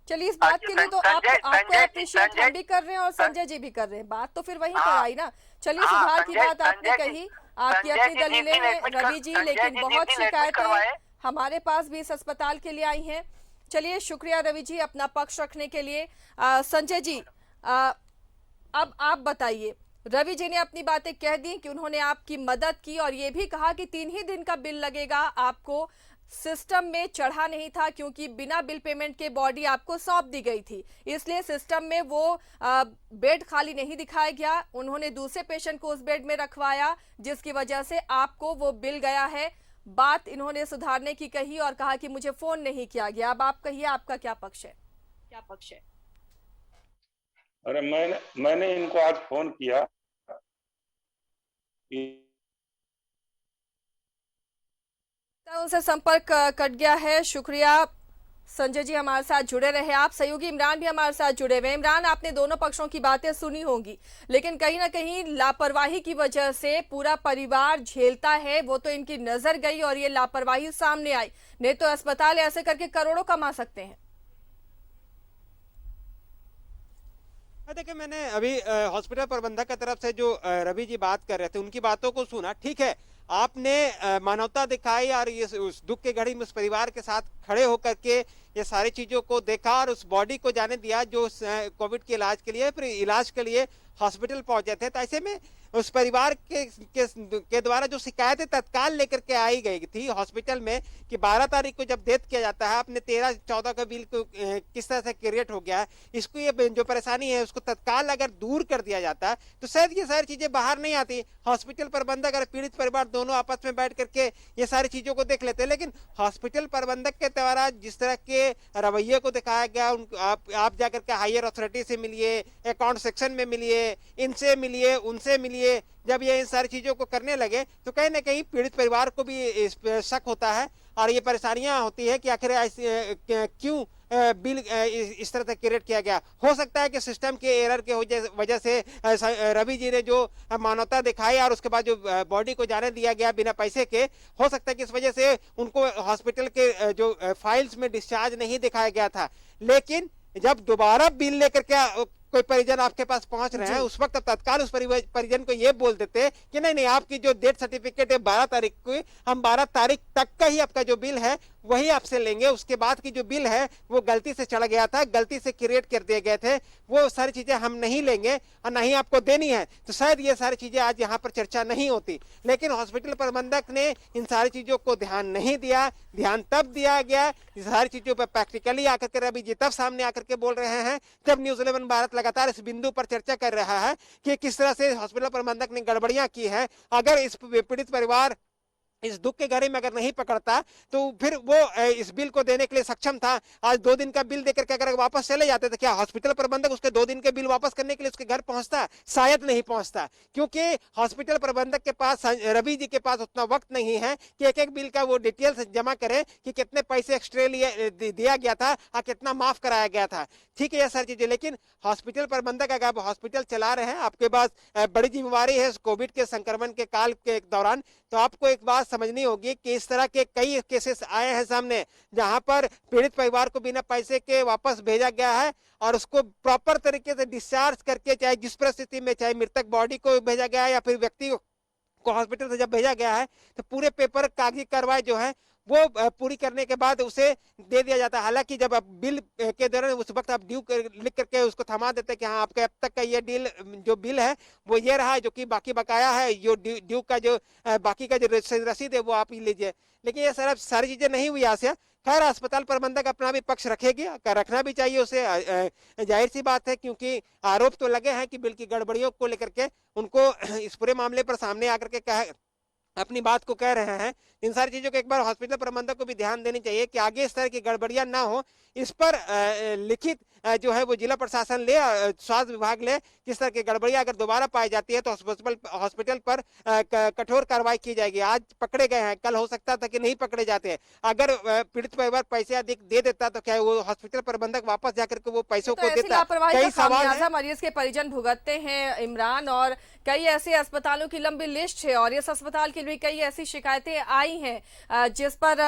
चलिए, इस बात के लिए तो आपको अप्रिशिएट हम भी कर रहे हैं और संजय जी भी कर रहे हैं, बात तो फिर वहीं पर आई ना। चलिए, सुधार की बात आपने कही, आपकी अपनी दलीलें हैं रवि जी, लेकिन बहुत शिकायतें हमारे पास भी इस अस्पताल के लिए आई हैं। चलिए, शुक्रिया रवि जी अपना पक्ष रखने के लिए। संजय जी, अब आप बताइए, रवि जी ने अपनी बातें कह दी कि उन्होंने आपकी मदद की और ये भी कहा कि 3 ही दिन का बिल लगेगा, आपको सिस्टम में चढ़ा नहीं था क्योंकि बिना बिल पेमेंट के बॉडी आपको सौंप दी गई थी, इसलिए सिस्टम में वो बेड खाली नहीं दिखाया गया। उन्होंने दूसरे पेशेंट को उस बेड में रखवाया, जिसकी वजह से आपको वो बिल गया है। बात इन्होंने सुधारने की कही और कहा कि मुझे फोन नहीं किया गया। अब आप कहिए, आपका क्या पक्ष है? क्या पक्ष है? अरे मैंने इनको आज फोन किया, उनसे संपर्क कट गया है। शुक्रिया संजय जी, हमारे साथ जुड़े रहे आप। सहयोगी इमरान भी हमारे साथ जुड़े हुए। इमरान, आपने दोनों पक्षों की बातें सुनी होंगी, लेकिन कहीं ना कहीं लापरवाही की वजह से पूरा परिवार झेलता है, वो तो इनकी नजर गई और ये लापरवाही सामने आई, नहीं तो अस्पताल ऐसे करके करोड़ों कमा सकते हैं। देखिए, मैंने अभी हॉस्पिटल प्रबंधक की तरफ से जो रवि जी बात कर रहे थे उनकी बातों को सुना। ठीक है, आपने मानवता दिखाई और ये उस दुख के घड़ी में उस परिवार के साथ खड़े होकर के ये सारी चीजों को देखा और उस बॉडी को जाने दिया जो कोविड के इलाज के लिए, फिर इलाज के लिए हॉस्पिटल पहुंचे थे। तो ऐसे में उस परिवार के द्वारा जो शिकायतें तत्काल लेकर के आई गई थी हॉस्पिटल में कि 12 तारीख को जब डेथ किया जाता है, अपने 13-14 का बिल को किस तरह से क्रिएट हो गया है, इसको ये जो परेशानी है उसको तत्काल अगर दूर कर दिया जाता है तो शायद ये सारी चीजें बाहर नहीं आती। हॉस्पिटल प्रबंधक और पीड़ित परिवार दोनों आपस में बैठ करके ये सारी चीजों को देख लेते हैं, लेकिन हॉस्पिटल प्रबंधक के द्वारा जिस तरह के रवैये को दिखाया गया, आप जाकर के हायर अथॉरिटी से मिलिए, अकाउंट सेक्शन में मिलिए, इनसे मिलिए, उनसे मिलिए, जब ये इन सारी चीजों को करने लगे तो कहीं ना कहीं पीड़ित परिवार को भी इस शक होता है और ये परेशानियां होती है कि आखिर क्यों बिल इस तरह से क्रिएट किया गया। हो सकता है कि सिस्टम के एरर के वजह से रवि जी ने जो मानवता दिखाई और उसके बाद जो बॉडी को जाने दिया गया बिना पैसे के, हो सकता है कि इस वजह से उनको हॉस्पिटल के जो फाइल्स में डिस्चार्ज नहीं दिखाया गया था। लेकिन जब दोबारा बिल लेकर के कोई परिजन आपके पास पहुंच रहे हैं, उस वक्त तत्काल उस परिजन को ये बोल देते कि नहीं, आपकी जो डेथ सर्टिफिकेट है 12 तारीख को, हम 12 तारीख तक का ही आपका जो बिल है वही आपसे लेंगे, उसके बाद की जो बिल है वो गलती से चढ़ गया था, गलती से क्रिएट कर दिए गए थे, वो सारी चीजें हम नहीं लेंगे और नहीं आपको देनी है। तो शायद ये सारी चीजें आज यहाँ पर चर्चा नहीं होती, लेकिन हॉस्पिटल प्रबंधक ने इन सारी चीजों को ध्यान नहीं दिया। ध्यान तब दिया गया, ये सारी चीजों पर प्रैक्टिकली आकर के रवि जी तब सामने आकर के बोल रहे हैं जब न्यूज 11 भारत लगातार इस बिंदु पर चर्चा कर रहा है कि किस तरह से हॉस्पिटल प्रबंधक ने गड़बड़ियां की है। अगर इस पीड़ित परिवार इस दुख के घड़ी में अगर नहीं पकड़ता तो फिर वो इस बिल को देने के लिए सक्षम था। आज 2 दिन का बिल देकर के अगर वापस चले जाते तो क्या हॉस्पिटल प्रबंधक उसके 2 दिन के बिल वापस करने के लिए उसके घर पहुंचता? शायद नहीं पहुंचता, क्योंकि हॉस्पिटल प्रबंधक के पास, रवि जी के पास उतना वक्त नहीं है कि एक एक बिल का वो डिटेल्स जमा करे कि कितने पैसे एक्स्ट्रा दिया गया था और कितना माफ कराया गया था। ठीक है ये सारी चीजें, लेकिन हॉस्पिटल प्रबंधक अगर आप हॉस्पिटल चला रहे हैं, आपके पास बड़ी जिम्मेवारी है कोविड के संक्रमण के काल के दौरान, तो आपको एक बात समझनी होगी कि इस तरह के कई केसेस आए हैं सामने जहां पर पीड़ित परिवार को बिना पैसे के वापस भेजा गया है और उसको प्रॉपर तरीके से डिस्चार्ज करके, चाहे जिस परिस्थिति में, चाहे मृतक बॉडी को भेजा गया है या फिर व्यक्ति को हॉस्पिटल से जब भेजा गया है तो पूरे पेपर कागजी कार्रवाई जो है वो पूरी करने के बाद उसे दे दिया जाता है। हालांकि जब आप बिल के दौरान उस वक्त आप ड्यू लिख करके उसको थमा देते हैं कि हाँ आपका अब तक का ये जो बिल है वो ये रहा है, जो कि बाकी बकाया है, जो ड्यू का जो बाकी का जो रसीद है वो आप ही लीजिए। लेकिन ये सारी चीजें नहीं हुई आसिया। खैर अस्पताल प्रबंधक अपना भी पक्ष रखेगी, रखना भी चाहिए उसे, जाहिर सी बात है, क्योंकि आरोप तो लगे हैं कि बिल की गड़बड़ियों को लेकर के उनको इस पूरे मामले पर सामने आकर के अपनी बात को कह रहे हैं। इन सारी चीजों को एक बार हॉस्पिटल प्रबंधक को भी ध्यान देनी चाहिए कि आगे इस तरह की गड़बड़ियां ना हो। इस पर लिखित जो है वो जिला प्रशासन ले, स्वास्थ्य विभाग ले, किस तरह की गड़बड़ियां अगर दोबारा पाई जाती है तो हॉस्पिटल पर कठोर कार्रवाई की जाएगी। आज पकड़े गए हैं, कल हो सकता था कि नहीं पकड़े जाते। अगर पीड़ित परिवार पैसे अधिक दे देता तो क्या वो हॉस्पिटल प्रबंधक वापस जाकर के वो पैसों को देता? कई सवाल मरीज के परिजन भुगतते हैं इमरान, और कई ऐसे अस्पतालों की लंबी लिस्ट है और इस अस्पताल की भी कई ऐसी शिकायतें आई हैं जिस पर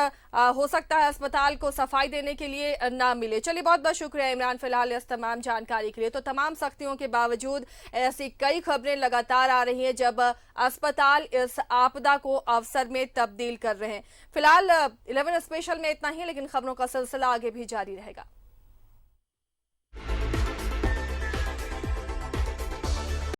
हो सकता है अस्पताल को सफाई देने के लिए ना मिले। चलिए बहुत बहुत शुक्रिया इमरान फिलहाल इस तमाम जानकारी के लिए। तो तमाम सख्तियों के बावजूद ऐसी कई खबरें लगातार आ रही हैं जब अस्पताल इस आपदा को अवसर में तब्दील कर रहे हैं। फिलहाल 11 स्पेशल में इतना ही, लेकिन खबरों का सिलसिला आगे भी जारी रहेगा।